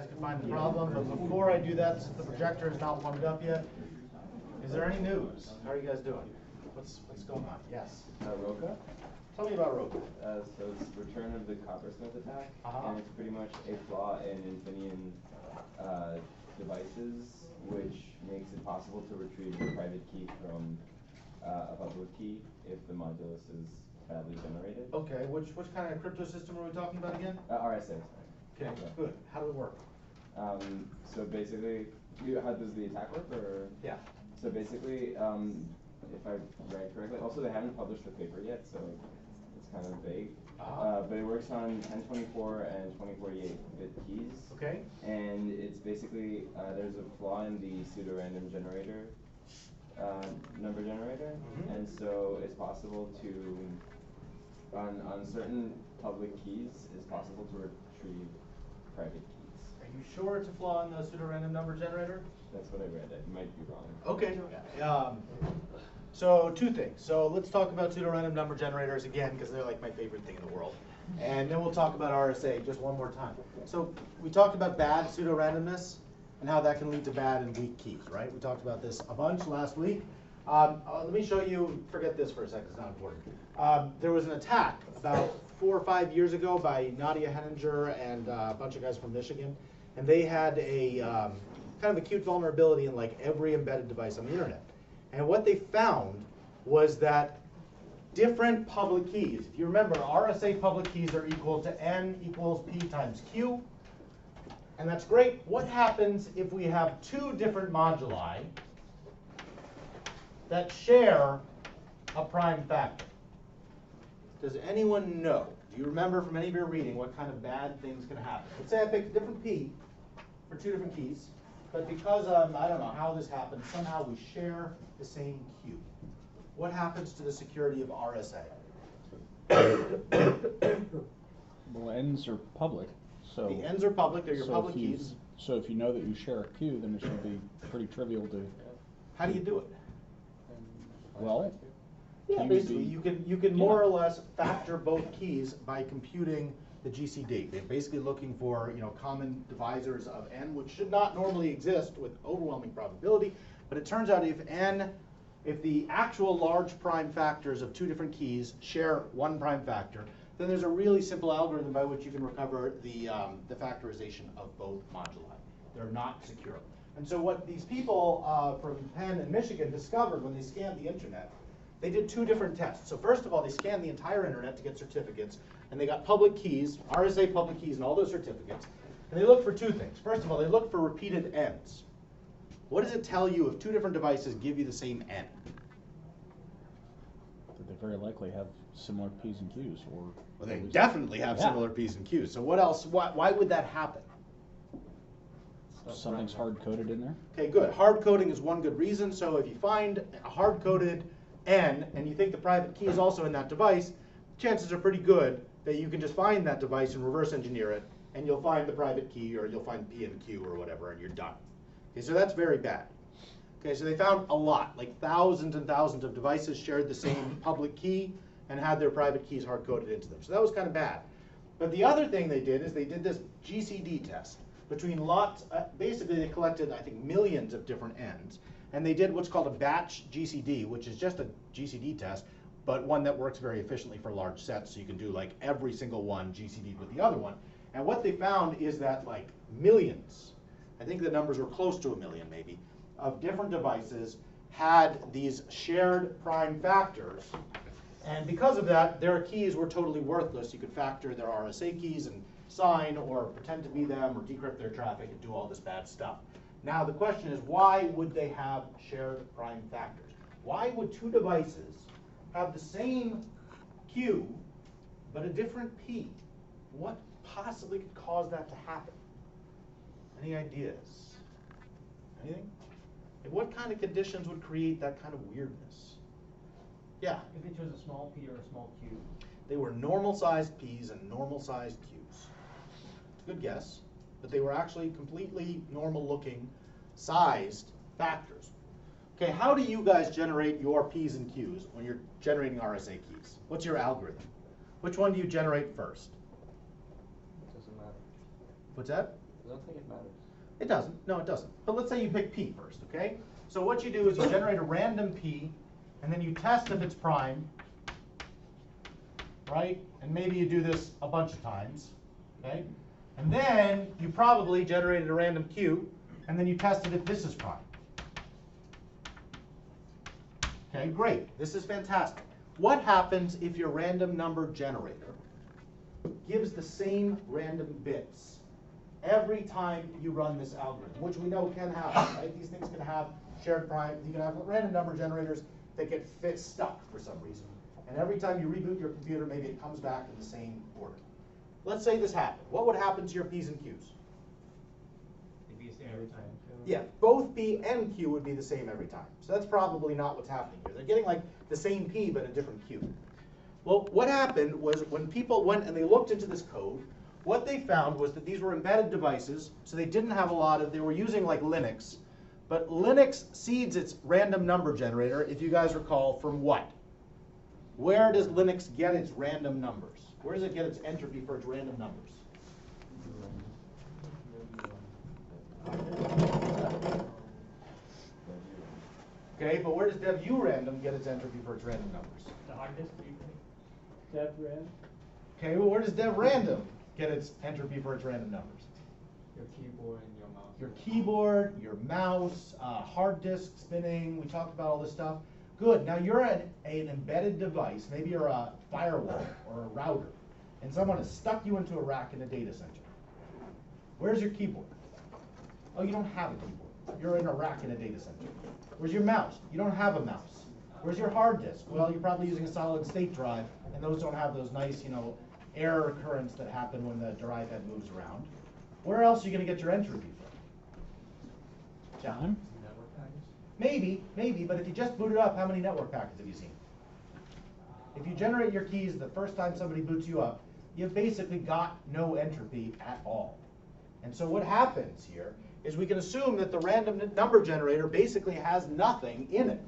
guys can find the problem. But before I do that, since the projector is not warmed up yet, is there any news? How are you guys doing? What's going on? Yes. Roca? Tell me about Roca. So it's Return of the Coppersmith attack, Uh-huh. and it's pretty much a flaw in Infineon devices, which makes it possible to retrieve a private key from a public key if the modulus is badly generated. Okay, which kind of crypto system are we talking about again? RSA. Okay, Yeah. good. How does it work? So basically, how does the attack work? Or Yeah. So basically, if I read correctly, also they haven't published the paper yet, so it's kind of vague. But it works on 1024 and 2048-bit keys. Okay. And it's basically, there's a flaw in the pseudo-random generator, number generator. Mm-hmm. And so it's possible to, on certain public keys, it's possible to retrieve private keys. Are you sure it's a flaw in the pseudo-random number generator? That's what I read. I might be wrong. Okay. So two things. So let's talk about pseudo-random number generators again, because they're like my favorite thing in the world. And then we'll talk about RSA just one more time. So we talked about bad pseudo-randomness and how that can lead to bad and weak keys, right? We talked about this a bunch last week. Let me show you, forget this for a second, it's not important. There was an attack about 4 or 5 years ago by Nadia Henninger and a bunch of guys from Michigan. And they had a kind of acute vulnerability in like every embedded device on the internet. And what they found was that different public keys, if you remember, RSA public keys are equal to n equals p times q. And that's great. What happens if we have two different moduli that share a prime factor? Does anyone know? Do you remember from any of your reading what kind of bad things can happen? Let's say I picked a different p for two different keys, but because I don't know how this happened, somehow we share the same Q. What happens to the security of RSA? Well, ends are public, so The ends are public, they're your public if you, keys. So if you know that you share a Q, then it should be pretty trivial to. How do you do it? Well, Yeah, Q basically, would you can more or less factor both keys by computing the GCD. They're basically looking for common divisors of n, which should not normally exist with overwhelming probability. But it turns out if the actual large prime factors of two different keys share one prime factor, then there's a really simple algorithm by which you can recover the factorization of both moduli. They're not secure. And so what these people from Penn and Michigan discovered when they scanned the internet, they did two different tests. So first of all, they scanned the entire internet to get certificates, and they got public keys, RSA public keys, and all those certificates. And they looked for two things. First of all, they looked for repeated ends. What does it tell you if two different devices give you the same n? that they very likely have similar P's and Q's, or Well, they definitely have similar P's and Q's. So what else? Why would that happen? something's hard coded in there. Okay, good. Hard coding is one good reason. So if you find a hard coded n and you think the private key is also in that device, chances are pretty good that you can just find that device and reverse engineer it, and you'll find the private key, or you'll find P and Q or whatever, and you're done. Okay, so that's very bad. Okay, so they found a lot, like thousands and thousands of devices shared the same public key and had their private keys hard coded into them. So that was kind of bad. But the other thing they did is they did this GCD test between lots. Basically, they collected, I think, millions of different ends, and they did what's called a batch GCD, which is just a GCD test, but one that works very efficiently for large sets. So you can do like every single one GCD'd with the other one. And what they found is that like millions, I think the numbers were close to 1 million maybe, of different devices had these shared prime factors. And because of that, their keys were totally worthless. You could factor their RSA keys and sign or pretend to be them or decrypt their traffic and do all this bad stuff. Now the question is, why would they have shared prime factors? Why would two devices have the same Q but a different P? What possibly could cause that to happen? Any ideas? Anything? And what kind of conditions would create that kind of weirdness? Yeah? If they chose a small p or a small q. They were normal-sized P's and normal-sized Q's. Good guess. But they were actually completely normal-looking, sized factors. Okay, how do you guys generate your P's and Q's when you're generating RSA keys? What's your algorithm? Which one do you generate first? Doesn't matter. What's that? I don't think it matters. It doesn't. No, it doesn't. But let's say you pick P first, okay? So what you do is you generate a random P, and then you test if it's prime, right? And maybe you do this a bunch of times, okay? And then you probably generated a random Q, and then you tested if this is prime. Okay, great. This is fantastic. What happens if your random number generator gives the same random bits every time you run this algorithm, which we know can happen, right? These things can have shared prime. You can have random number generators that get stuck for some reason. And every time you reboot your computer, maybe it comes back in the same order. Let's say this happened. What would happen to your P's and Q's? It'd be the same every time. Yeah, both P and Q would be the same every time. So that's probably not what's happening here. They're getting like the same P, but a different Q. Well, what happened was when people went and they looked into this code, what they found was that these were embedded devices, so they didn't have a lot of, they were using like Linux, but Linux seeds its random number generator, if you guys recall, from what? Where does Linux get its random numbers? Where does it get its entropy for its random numbers? Okay, but where does dev_urandom get its entropy for its random numbers? The hard disk, do you think? DevRand. Okay, well where does dev_random get its entropy for its random numbers? Your keyboard and your mouse. Your keyboard, your mouse, hard disk spinning, we talked about all this stuff. Good, now you're an embedded device, maybe you're a firewall or a router, and someone has stuck you into a rack in a data center. Where's your keyboard? Oh, you don't have a keyboard. You're in a rack in a data center. Where's your mouse? You don't have a mouse. Where's your hard disk? Well, you're probably using a solid state drive, and those don't have those nice, error currents that happen when the drive head moves around. Where else are you going to get your entropy from? John? Network package? Maybe, but if you just boot it up, how many network packets have you seen? If you generate your keys the first time somebody boots you up, you've basically got no entropy at all. And so what happens here is we can assume that the random number generator basically has nothing in it.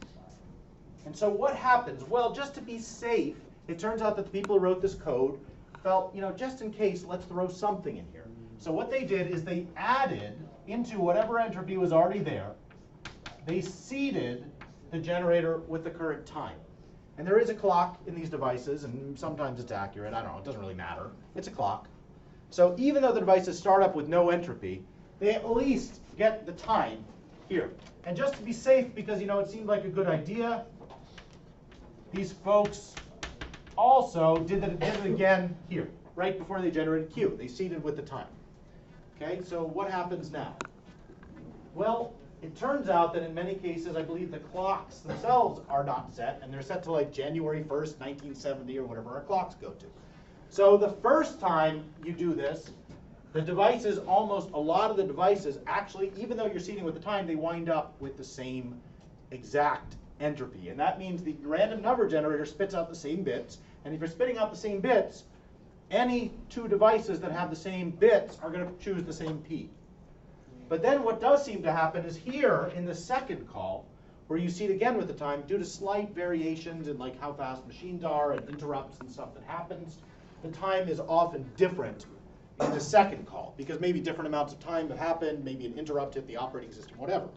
And so what happens? Well, just to be safe, it turns out that the people who wrote this code felt, just in case, let's throw something in here. So what they did is they added into whatever entropy was already there, they seeded the generator with the current time. And there is a clock in these devices, and sometimes it's accurate. I don't know, it doesn't really matter. It's a clock. So even though the devices start up with no entropy, they at least get the time here. And just to be safe, because it seemed like a good idea, these folks also did it again here, right before they generated Q. They seeded with the time. Okay, so what happens now? Well, it turns out that in many cases, I believe the clocks themselves are not set, and they're set to like January 1st, 1970, or whatever our clocks go to. So the first time you do this, the devices, a lot of the devices, actually, even though you're seeding with the time, they wind up with the same exact entropy. And that means the random number generator spits out the same bits. And if you're spitting out the same bits, any two devices that have the same bits are going to choose the same P. But then what does seem to happen is here in the second call, where you seed again with the time, due to slight variations in like how fast machines are and interrupts and stuff that happens, the time is often different in the second call, because maybe different amounts of time have happened, maybe an interrupt hit the operating system, whatever.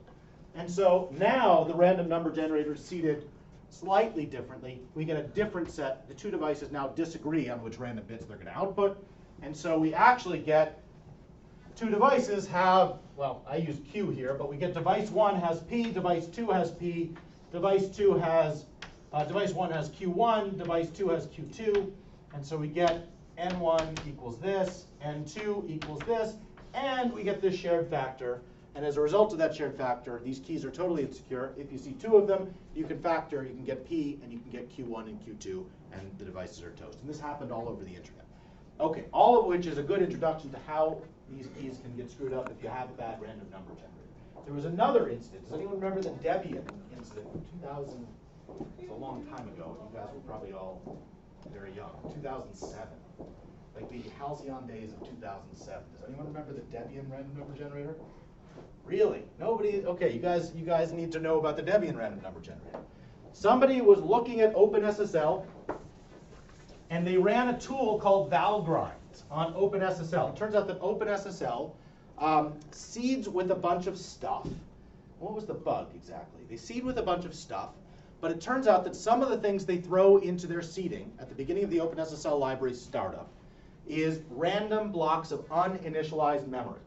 And so now the random number generator is seeded slightly differently. We get a different set. The two devices now disagree on which random bits they're going to output. And so we actually get two devices have, well, I use Q here, but we get device 1 has P, device 2 has P, device 1 has Q1, device 2 has Q2. And so we get N1 equals this, N2 equals this, and we get this shared factor. And as a result of that shared factor, these keys are totally insecure. If you see two of them, you can factor, you can get P, and you can get Q1 and Q2, and the devices are toast. And this happened all over the internet. Okay, all of which is a good introduction to how these keys can get screwed up if you have a bad random number generator. There was another incident. Does anyone remember the Debian incident in 2000? It's a long time ago. You guys were probably all very young. 2007. Like the halcyon days of 2007. Does anyone remember the Debian random number generator? Really? Nobody? Okay, you guys need to know about the Debian random number generator. Somebody was looking at OpenSSL, and they ran a tool called Valgrind on OpenSSL. It turns out that OpenSSL seeds with a bunch of stuff. What was the bug exactly? They seed with a bunch of stuff, but it turns out that some of the things they throw into their seeding at the beginning of the OpenSSL library startup is random blocks of uninitialized memory.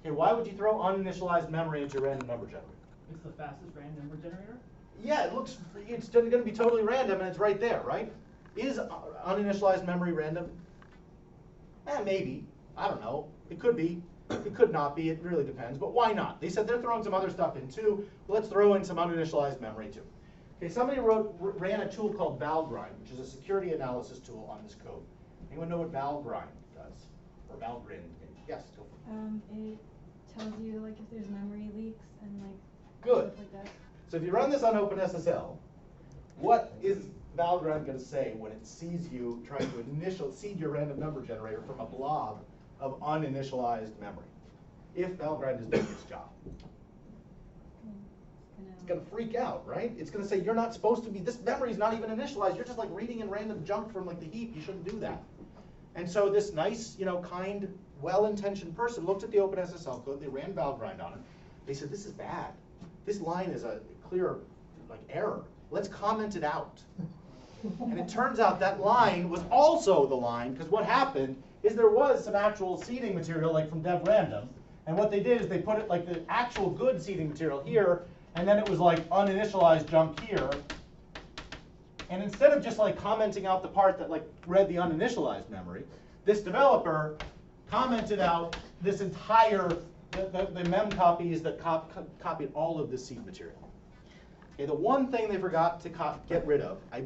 Okay, why would you throw uninitialized memory into your random number generator? It's the fastest random number generator? Yeah, it's going to be totally random, and it's right there, right? Is uninitialized memory random? Maybe. I don't know. It could be. It could not be. It really depends. But why not? They said they're throwing some other stuff in too. Let's throw in some uninitialized memory too. Okay, somebody ran a tool called Valgrind, which is a security analysis tool on this code. Anyone know what Valgrind does? Or Valgrind? Yes, go for it. It tells you like if there's memory leaks and like Good. stuff like that. So if you run this on OpenSSL, what is Valgrind going to say when it sees you trying to seed your random number generator from a blob of uninitialized memory? If Valgrind is doing its job. It's going to freak out, right? It's going to say, you're not supposed to be, this memory is not even initialized. You're just like reading in random junk from like the heap. You shouldn't do that. And so this nice, kind, well-intentioned person looked at the OpenSSL code. They ran Valgrind on it. They said, this is bad. This line is a clear error. Let's comment it out. And it turns out that line was also the line, because what happened is there was some actual seeding material like from dev random. And what they did is they put it like the actual good seeding material here, and then it was like uninitialized junk here. And instead of just like commenting out the part that like read the uninitialized memory, this developer commented out this entire, the mem copies that copied all of the seed material. Okay, the one thing they forgot to get rid of, I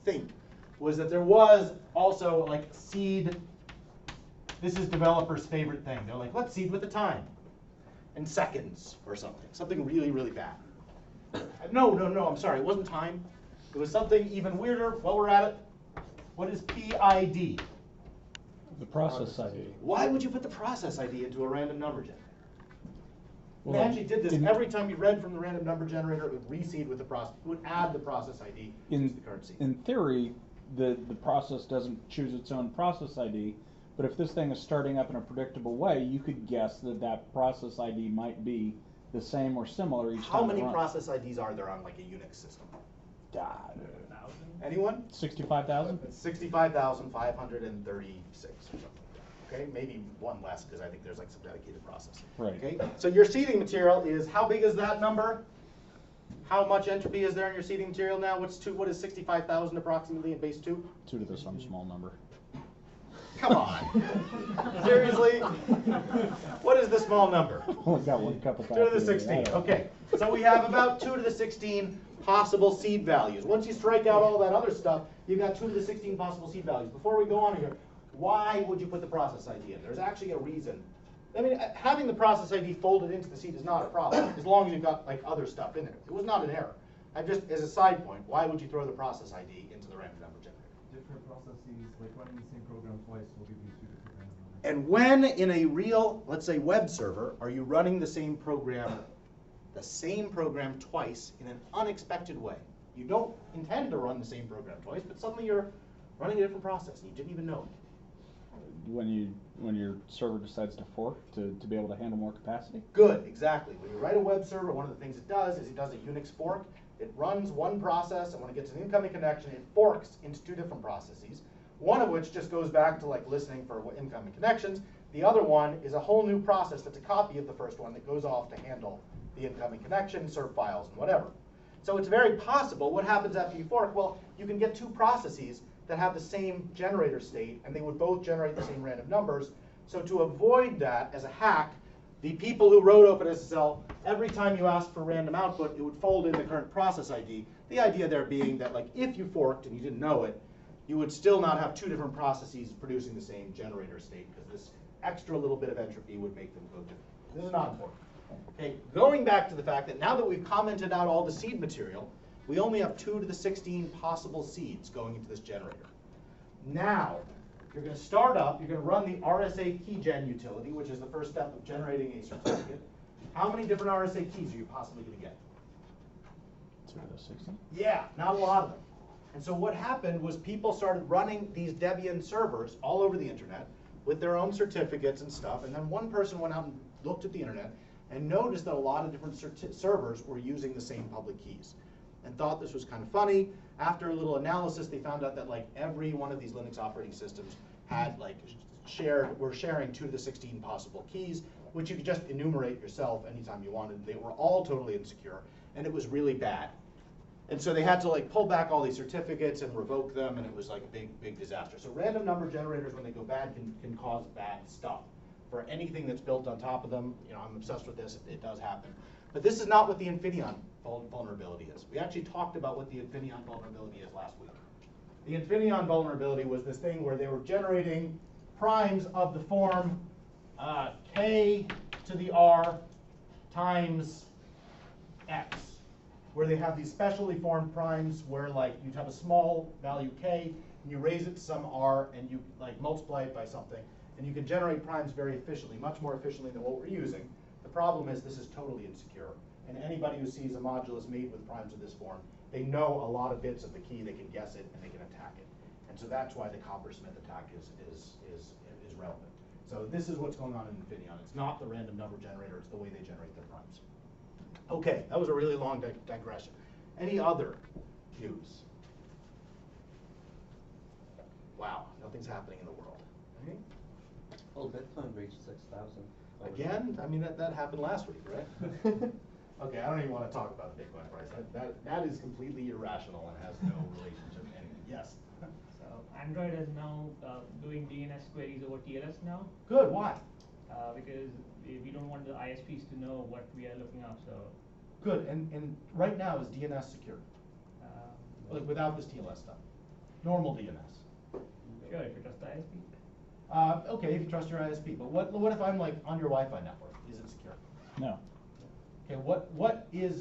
think, was that there was also like seed. This is developers' favorite thing. They're like, let's seed with the time in seconds or something really, really bad. No, I'm sorry, it wasn't time. It was something even weirder. While we're at it, what is PID? The process ID. Why would you put the process ID into a random number generator? Well, they actually did this every time you read from the random number generator. It would reseed with the process. It would add the process ID to the current seed. In theory, the process doesn't choose its own process ID, but if this thing is starting up in a predictable way, you could guess that that process ID might be the same or similar each time. How many it runs. process IDs are there on like a Unix system? 1,000? Anyone? 65,000? 65,536 or something. Okay, maybe one less because I think there's like some dedicated process. Right. Okay, so your seeding material is, how big is that number? How much entropy is there in your seeding material now? What is 65,000 approximately in base 2? 2 to the some small number. Come on. Seriously? What is the small number? Only got one cup of 2 coffee. to the 16. Okay, so we have about 2 to the 16 possible seed values. Once you strike out all that other stuff, you've got 2 to the 16 possible seed values. Before we go on here, why would you put the process ID in? There's actually a reason. I mean, having the process ID folded into the seed is not a problem, as long as you've got like other stuff in there. It was not an error. I just, as a side point, why would you throw the process ID into the random number generator? Different processes, like running the same program twice will give you 2 different random numbers. And when in a real, let's say, web server, are you running the same program twice in an unexpected way? You don't intend to run the same program twice, but suddenly you're running a different process and you didn't even know it. When your server decides to fork to be able to handle more capacity? Good, exactly. When you write a web server, one of the things it does is it does a Unix fork. It runs one process, and when it gets an incoming connection, it forks into 2 different processes, one of which just goes back to like listening for incoming connections. The other one is a whole new process that's a copy of the first one that goes off to handle the incoming connection, serve files, and whatever. So it's very possible. What happens after you fork? Well, you can get 2 processes that have the same generator state, and they would both generate the same random numbers. So to avoid that as a hack, the people who wrote OpenSSL, every time you asked for random output, it would fold in the current process ID. The idea there being that like if you forked and you didn't know it, you would still not have 2 different processes producing the same generator state, because this extra little bit of entropy would make them go different. This is not important. Okay, going back to the fact that now that we've commented out all the seed material, we only have 2 to the 16 possible seeds going into this generator. Now, you're going to start up, you're going to run the RSA keygen utility, which is the first step of generating a certificate. How many different RSA keys are you possibly going to get? 2 to the 16? Yeah, not a lot of them. And so what happened was people started running these Debian servers all over the internet with their own certificates and stuff, and then one person went out and looked at the internet and noticed that a lot of different servers were using the same public keys and thought this was kind of funny. After a little analysis, they found out that like every one of these Linux operating systems had like were sharing 2 to the 16 possible keys, which you could just enumerate yourself anytime you wanted. They were all totally insecure, and it was really bad. And so they had to like pull back all these certificates and revoke them, and it was like a big disaster. So random number generators, when they go bad, can cause bad stuff. For anything that's built on top of them, you know, I'm obsessed with this, it does happen. But this is not what the Infineon vulnerability is. We actually talked about what the Infineon vulnerability is last week. The Infineon vulnerability was this thing where they were generating primes of the form k to the r times x, where they have these specially formed primes where like you have a small value k and you raise it to some r and you like multiply it by something, and you can generate primes very efficiently, much more efficiently than what we're using. The problem is this is totally insecure, and anybody who sees a modulus made with primes of this form, they know a lot of bits of the key, they can guess it, and they can attack it. And so that's why the coppersmith attack is relevant. So this is what's going on in Infineon. It's not the random number generator, it's the way they generate their primes. Okay, that was a really long digression. Any other news? Wow, nothing's happening in the world. Right? Well, Bitcoin reached 6,000. Again? I mean, that happened last week, right? Okay, I don't even want to talk about the Bitcoin price. That is completely irrational and has no relationship to anything. Yes? So Android is now doing DNS queries over TLS now. Good, why? Because we don't want the ISPs to know what we are looking up. So Good, and right now is DNS secure? Like without this TLS stuff? Normal DNS? sure, if you trust the ISP. Okay, if you trust your ISP, but what if I'm like on your Wi-Fi network? Is it secure? No. Okay,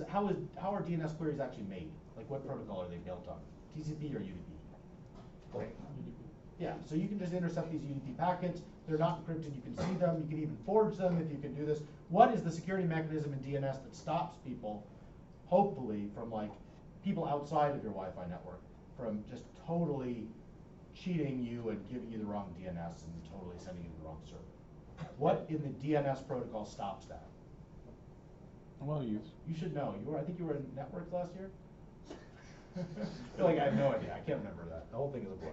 how are DNS queries actually made? Like what protocol are they built on? TCP or UDP? Great. Yeah, so you can just intercept these UDP packets. They're not encrypted, you can see them, you can even forge them if you can do this. What is the security mechanism in DNS that stops people, hopefully, from like people outside of your Wi-Fi network, from just totally cheating you and giving you the wrong DNS and totally sending you to the wrong server? What in the DNS protocol stops that? Well, you should know. I think you were in networks last year? I feel like I have no idea. I can't remember that. The whole thing is a blur.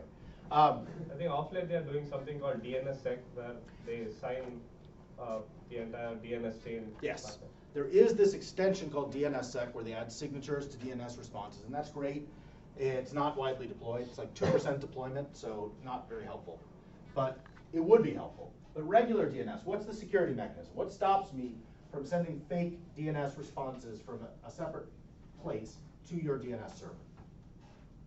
I think off late they are doing something called DNSSEC, where they sign the entire DNS chain. Yes. There is this extension called DNSSEC where they add signatures to DNS responses, and that's great. It's not widely deployed. It's like 2% deployment, so not very helpful. But it would be helpful. But regular DNS, what's the security mechanism? What stops me from sending fake DNS responses from a separate place to your DNS server?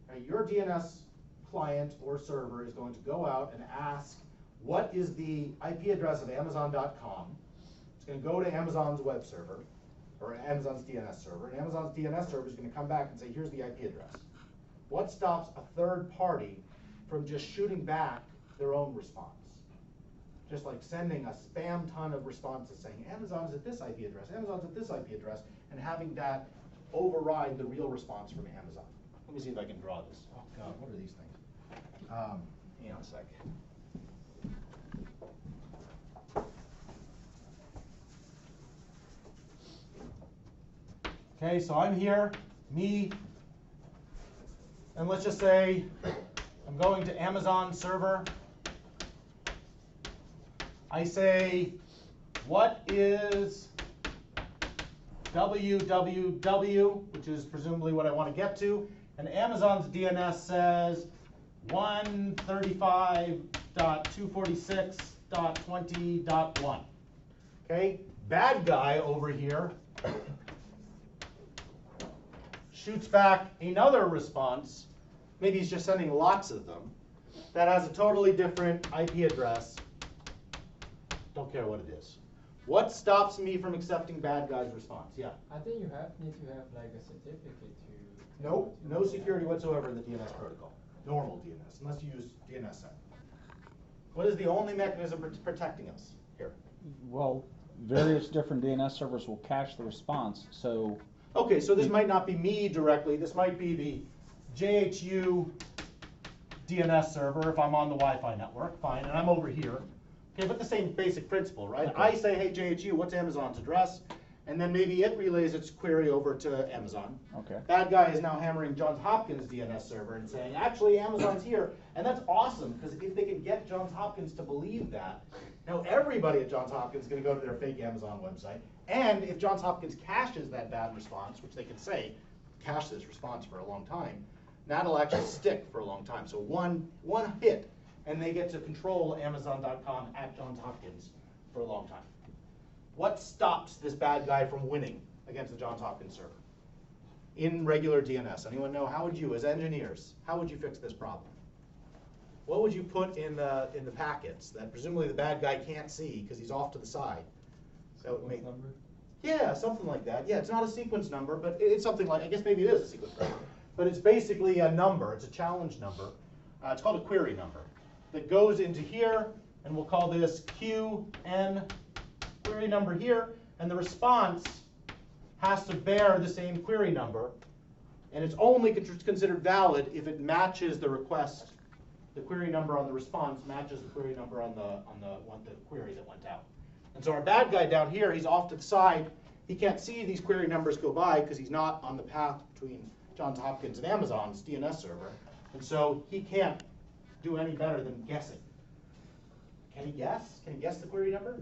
Right, your DNS client or server is going to go out and ask, what is the IP address of Amazon.com? It's going to go to Amazon's web server, or Amazon's DNS server, and Amazon's DNS server is going to come back and say, here's the IP address. What stops a third party from just shooting back their own response? Just like sending a spam ton of responses saying, Amazon's at this IP address, Amazon's at this IP address, and having that override the real response from Amazon. Let me see if I can draw this. Oh God, what are these things? Hang on a sec. Okay, so I'm here, me, and let's just say I'm going to Amazon server. I say, what is www, which is presumably what I want to get to, and Amazon's DNS says 135.246.20.1. Okay, bad guy over here shoots back another response, maybe he's just sending lots of them, that has a totally different IP address. Don't care what it is. What stops me from accepting bad guy's response? Yeah? I think you need to have like a certificate to... Nope, no security whatsoever in the DNS protocol. Normal DNS, unless you use DNSSEC. What is the only mechanism for protecting us here? well, various different DNS servers will cache the response. So okay, so this might not be me directly. This might be the JHU DNS server if I'm on the Wi-Fi network. Fine, and I'm over here. Okay, but the same basic principle, right? I say, hey, JHU, what's Amazon's address? And then maybe it relays its query over to Amazon. Okay. Bad guy is now hammering Johns Hopkins DNS server and saying, actually, Amazon's here. And that's awesome, because if they can get Johns Hopkins to believe that, now everybody at Johns Hopkins is going to go to their fake Amazon website. And if Johns Hopkins caches that bad response, which they can say, cache this response for a long time, that'll actually stick for a long time. So one hit, and they get to control Amazon.com at Johns Hopkins for a long time. What stops this bad guy from winning against the Johns Hopkins server in regular DNS? Anyone know? How would you, as engineers, how would you fix this problem? What would you put in the packets that presumably the bad guy can't see because he's off to the side? That would make, Number? yeah, something like that. Yeah, it's not a sequence number, but it's something like, I guess maybe it is a sequence number. But it's basically a number. It's a challenge number. It's called a query number that goes into here, and we'll call this QN query number here, and the response has to bear the same query number, and it's only considered valid if it matches the request. The query number on the response matches the query number on the query that went out. And so our bad guy down here, he's off to the side. He can't see these query numbers go by because he's not on the path between Johns Hopkins and Amazon's DNS server, and so he can't do any better than guessing. Can he guess? Can he guess the query number?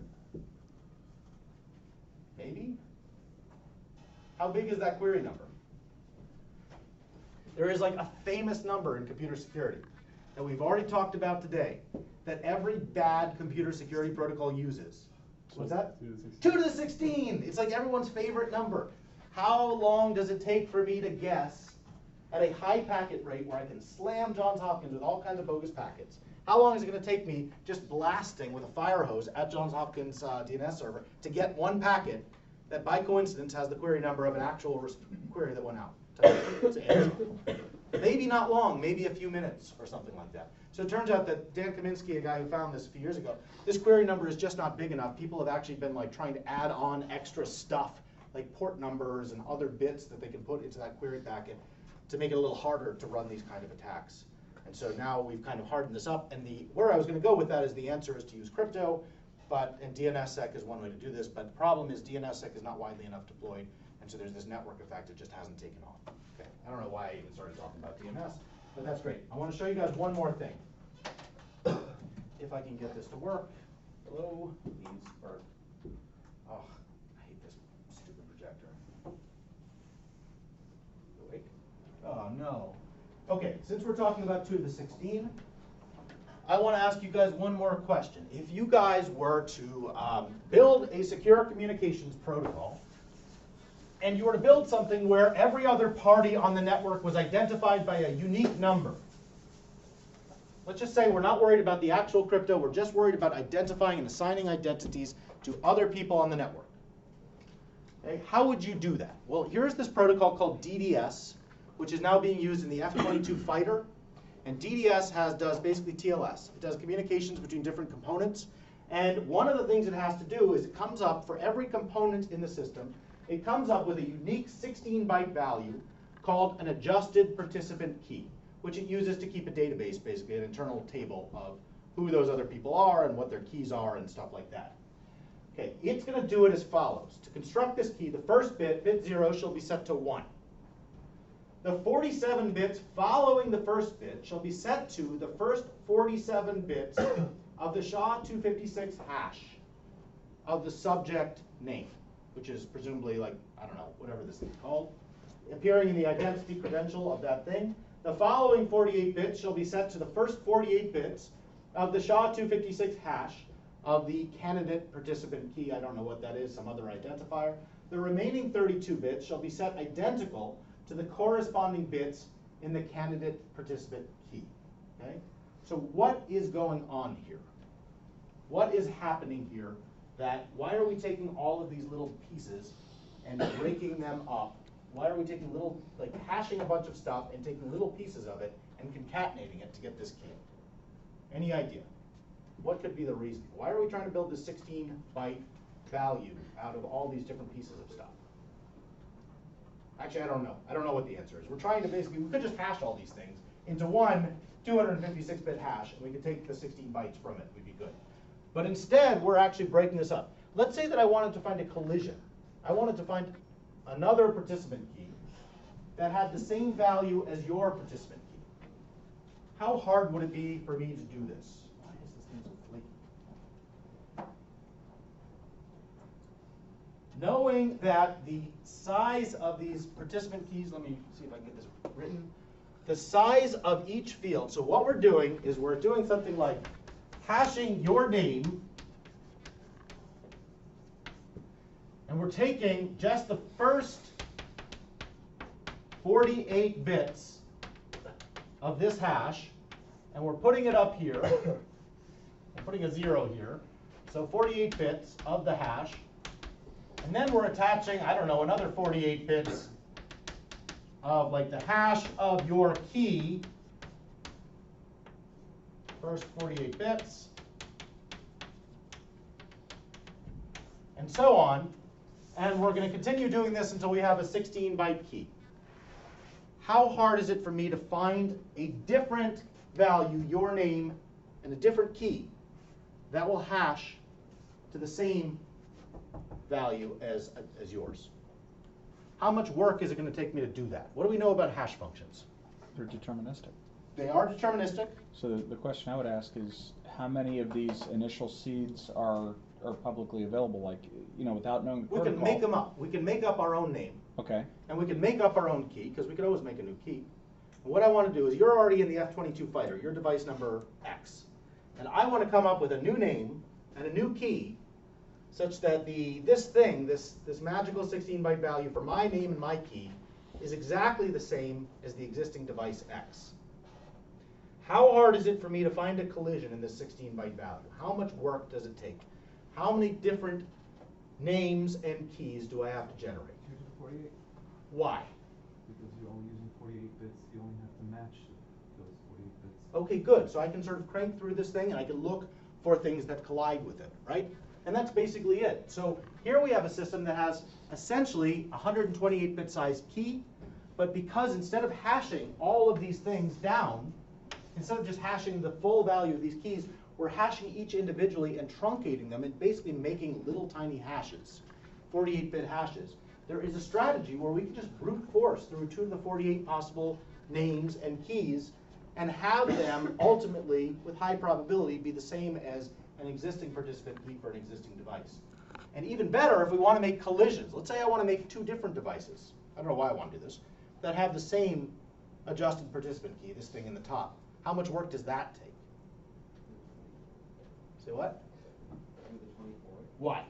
Maybe? How big is that query number? There is like a famous number in computer security that we've already talked about today that every bad computer security protocol uses. What's that? 2 to the 16. It's like everyone's favorite number. How long does it take for me to guess at a high packet rate where I can slam Johns Hopkins with all kinds of bogus packets? How long is it going to take me just blasting with a fire hose at Johns Hopkins DNS server to get one packet that by coincidence has the query number of an actual query that went out to Amazon? Maybe not long, maybe a few minutes or something like that. So it turns out that Dan Kaminsky, a guy who found this a few years ago, this query number is just not big enough. People have actually been like trying to add on extra stuff like port numbers and other bits that they can put into that query packet to make it a little harder to run these kind of attacks. And so now we've kind of hardened this up, and where I was going to go with that is the answer is to use crypto, and DNSSEC is one way to do this, but the problem is DNSSEC is not widely enough deployed, and so there's this network effect that just hasn't taken off. Okay, I don't know why I even started talking about DNS, but that's great. I want to show you guys one more thing. If I can get this to work. Hello, please work. Oh, I hate this stupid projector. Awake? Oh no. Okay, since we're talking about 2 to the 16, I want to ask you guys one more question. If you guys were to build a secure communications protocol, and you were to build something where every other party on the network was identified by a unique number, let's just say we're not worried about the actual crypto, we're just worried about identifying and assigning identities to other people on the network. Okay, how would you do that? Well, here's this protocol called DDS, which is now being used in the F-22 fighter. And DDS does basically TLS. It does communications between different components. And one of the things it has to do is it comes up for every component in the system, it comes up with a unique 16-byte value called an adjusted participant key, which it uses to keep a database, basically an internal table of who those other people are and what their keys are and stuff like that. Okay, it's going to do it as follows. To construct this key, the first bit, bit 0, shall be set to 1. The 47 bits following the first bit shall be set to the first 47 bits of the SHA-256 hash of the subject name, which is presumably like, I don't know, whatever this thing's called, appearing in the identity credential of that thing. The following 48 bits shall be set to the first 48 bits of the SHA-256 hash of the candidate participant key. I don't know what that is, some other identifier. The remaining 32 bits shall be set identical to the corresponding bits in the candidate participant key. Okay? So what is going on here? What is happening here? Why are we taking all of these little pieces and breaking them up? Why are we taking little, like hashing a bunch of stuff and taking little pieces of it and concatenating it to get this key? Any idea? What could be the reason? Why are we trying to build this 16-byte value out of all these different pieces of stuff? Actually, I don't know. I don't know what the answer is. We're trying to basically, we could just hash all these things into one 256-bit hash, and we could take the 16 bytes from it. We'd be good. But instead, we're actually breaking this up. Let's say that I wanted to find a collision. I wanted to find another participant key that had the same value as your participant key. How hard would it be for me to do this? Why is this thing so flaky? Knowing that the size of these participant keys, let me see if I can get this written. The size of each field, so what we're doing is we're doing something like hashing your name, and we're taking just the first 48 bits of this hash, and we're putting it up here. I'm putting a 0 here. So 48 bits of the hash. And then we're attaching, I don't know, another 48 bits of like the hash of your key. First 48 bits. And so on. And we're going to continue doing this until we have a 16-byte key. How hard is it for me to find a different value, your name, and a different key that will hash to the same value as yours? How much work is it going to take me to do that? What do we know about hash functions? They're deterministic. They are deterministic. So the question I would ask is, how many of these initial seeds are publicly available? Like, without knowing the protocol. We can make them up. We can make up our own name. Okay. And we can make up our own key, because we could always make a new key. And what I want to do is, you're already in the F-22 fighter, your device number X. And I want to come up with a new name and a new key such that this magical 16-byte value for my name and my key is exactly the same as the existing device X. How hard is it for me to find a collision in this 16-byte value? How much work does it take? How many different names and keys do I have to generate? 2 to the 48. Why? Because you're only using 48 bits, you only have to match those 48 bits. Okay, good. So I can sort of crank through this thing and I can look for things that collide with it, right? And that's basically it. So here we have a system that has essentially a 128-bit size key, but because instead of hashing all of these things down, instead of just hashing the full value of these keys, we're hashing each individually and truncating them and basically making little tiny hashes, 48-bit hashes. There is a strategy where we can just brute force through 2 to the 48 possible names and keys and have them ultimately, with high probability, be the same as an existing participant key for an existing device. And even better, if we want to make collisions. Let's say I want to make 2 different devices. I don't know why I want to do this. That have the same adjusted participant key, this thing in the top. How much work does that take? Say what? Why?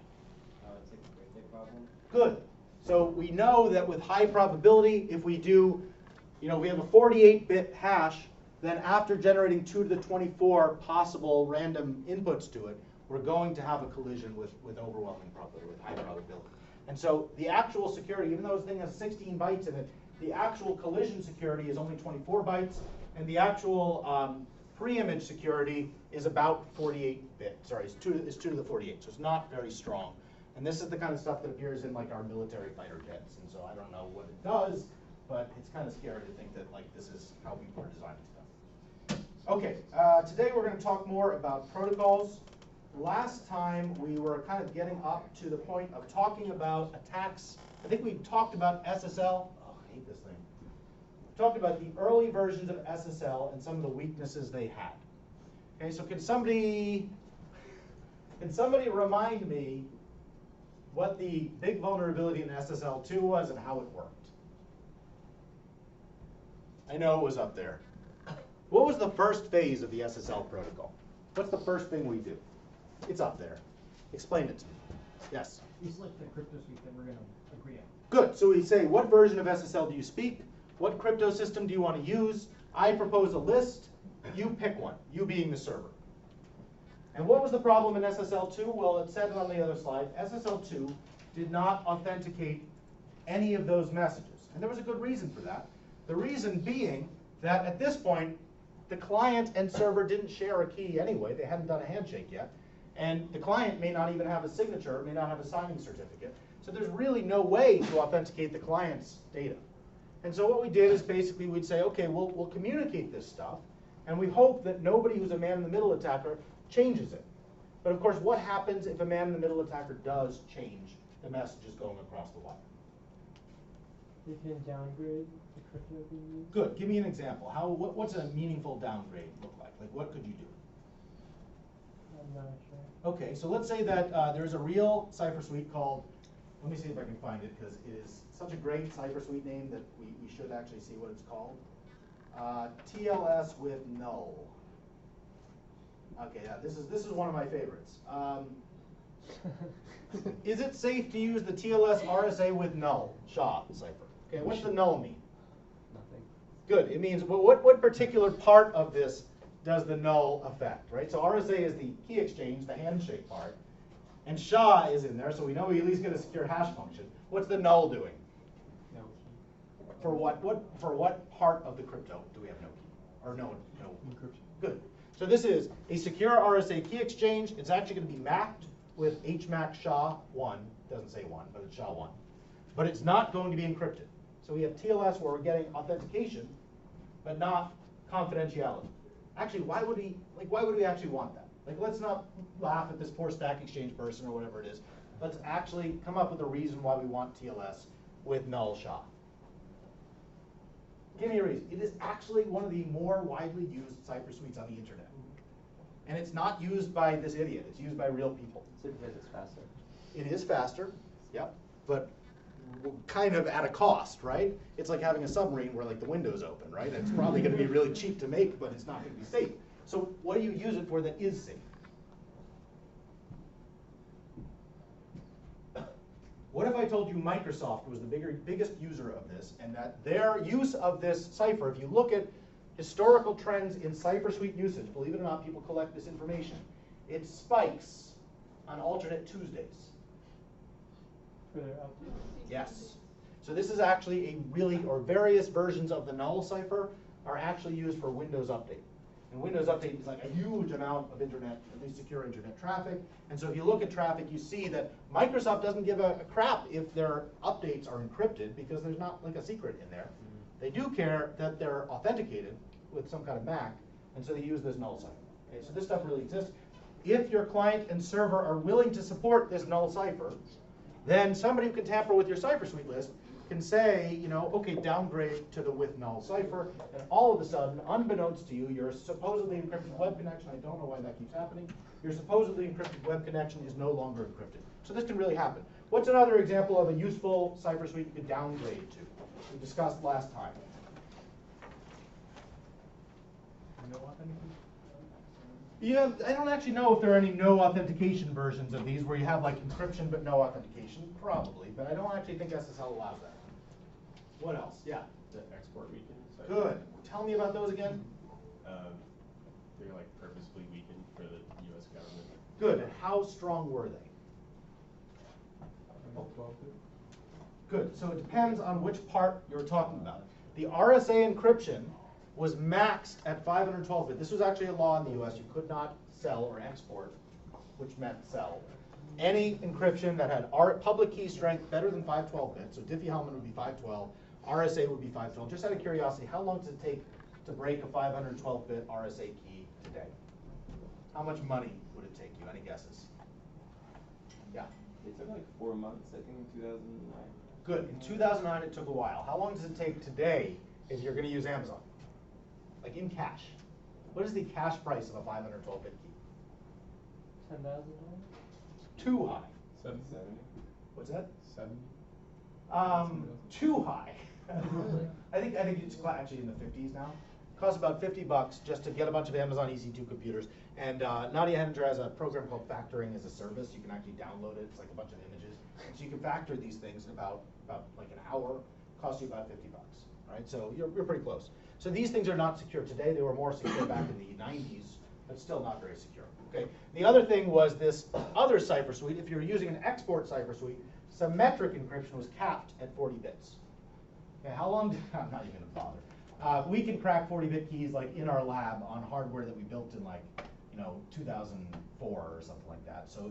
It's like a birthday problem. Good. So we know that with high probability, if we do, we have a 48-bit hash, then after generating 2 to the 24 possible random inputs to it, we're going to have a collision with overwhelming probability, with high probability. And so the actual security, even though this thing has 16 bytes in it, the actual collision security is only 24 bytes, and the actual pre-image security is about 48 bits. Sorry, it's 2 to the 48, so it's not very strong. And this is the kind of stuff that appears in like our military fighter jets, and so I don't know what it does, but it's kind of scary to think that like this is how people are designing stuff. Okay, today we're going to talk more about protocols. Last time we were kind of getting up to the point of talking about attacks. I think we talked about SSL. Oh, I hate this thing. We talked about the early versions of SSL and some of the weaknesses they had. Okay, so can somebody remind me what the big vulnerability in SSL 2 was and how it worked? I know it was up there. What was the first phase of the SSL protocol? What's the first thing we do? It's up there. Explain it to me. Yes? We select the crypto suite that we're going to agree on. Good. So we say, what version of SSL do you speak? What crypto system do you want to use? I propose a list. You pick one, you being the server. And what was the problem in SSL 2? Well, it said it on the other slide. SSL 2 did not authenticate any of those messages. And there was a good reason for that. The reason being that at this point, the client and server didn't share a key anyway. They hadn't done a handshake yet. And the client may not even have a signature, may not have a signing certificate. So there's really no way to authenticate the client's data. And so what we did is basically we'd say, okay, we'll communicate this stuff, and we hope that nobody who's a man-in-the-middle attacker changes it. But of course, what happens if a man-in-the-middle attacker does change the messages going across the wire? You can downgrade the crypto being used. Good. Give me an example. What's a meaningful downgrade look like? Like, what could you do? I'm not sure. Okay, so let's say that there's a real cipher suite called, let me see if I can find it, because it is such a great cipher suite name that we should actually see what it's called. TLS with null. Okay, yeah, this is one of my favorites. Is it safe to use the TLS RSA with null SHA cipher? Okay, what's the null mean? Nothing. Good. It means what particular part of this does the null affect, right? So RSA is the key exchange, the handshake part, and SHA is in there, so we know we at least get a secure hash function. What's the null doing? No key. For what part of the crypto do we have no key? Or no encryption? Good. So this is a secure RSA key exchange. It's actually going to be mapped with HMAC SHA-1. Doesn't say 1, but it's SHA-1. But it's not going to be encrypted. So we have TLS where we're getting authentication, but not confidentiality. Actually, why would we actually want that? Like, let's not laugh at this poor Stack Exchange person or whatever it is. Let's actually come up with a reason why we want TLS with null SHA. Give me a reason. It is actually one of the more widely used cipher suites on the internet. And it's not used by this idiot. It's used by real people. Is it because it's faster? It is faster, yep, but kind of at a cost, right? It's like having a submarine where like the window's open, right? It's probably going to be really cheap to make, but it's not going to be safe. So what do you use it for that is safe? What if I told you Microsoft was the biggest user of this, and that their use of this cipher, if you look at historical trends in cipher suite usage, believe it or not, people collect this information, it spikes on alternate Tuesdays. For their updates. Yes. So this is actually various versions of the null cipher are actually used for Windows Update. And Windows Update is like a huge amount of internet, at least secure internet traffic. And so if you look at traffic, you see that Microsoft doesn't give a crap if their updates are encrypted because there's not like a secret in there. They do care that they're authenticated with some kind of MAC, and so they use this null cipher. Okay, so this stuff really exists. If your client and server are willing to support this null cipher, then somebody who can tamper with your cipher suite list can say, okay, downgrade to the with null cipher, and all of a sudden, unbeknownst to you, your supposedly encrypted web connection, I don't know why that keeps happening, your supposedly encrypted web connection is no longer encrypted. So this can really happen. What's another example of a useful cipher suite you could downgrade to? We discussed last time. No authentication? Yeah, I don't actually know if there are any no authentication versions of these where you have like encryption but no authentication. Probably, but I don't actually think SSL allows that. What else? Yeah. The export weekends. Good. Tell me about those again. They're like purposefully weakened for the U.S. government. Good. And how strong were they? Good. So it depends on which part you're talking about. The RSA encryption was maxed at 512-bit. This was actually a law in the U.S. You could not sell or export, which meant sell, any encryption that had public key strength better than 512-bit. So Diffie-Hellman would be 512, RSA would be 512. Just out of curiosity, how long does it take to break a 512-bit RSA key today? How much money would it take you? Any guesses? Yeah. It took like 4 months, I think, in 2009. Good. In 2009, it took a while. How long does it take today if you're going to use Amazon? Like in cash. What is the cash price of a 512-bit key? $10,000. Too high. 770. What's that? 70? Too high. I think it's actually in the 50s now. It costs about $50 just to get a bunch of Amazon EC2 computers. And Nadia Henninger has a program called Factoring as a Service. You can actually download it. It's like a bunch of images. So you can factor these things in about like an hour. Costs you about $50. Right? So you're pretty close. So these things are not secure today. They were more secure back in the 90s, but still not very secure. Okay. The other thing was this other cipher suite. If you're using an export cipher suite, symmetric encryption was capped at 40 bits. Okay, how long did, I'm not even gonna bother. We can crack 40-bit keys like in our lab on hardware that we built in like, 2004 or something like that. So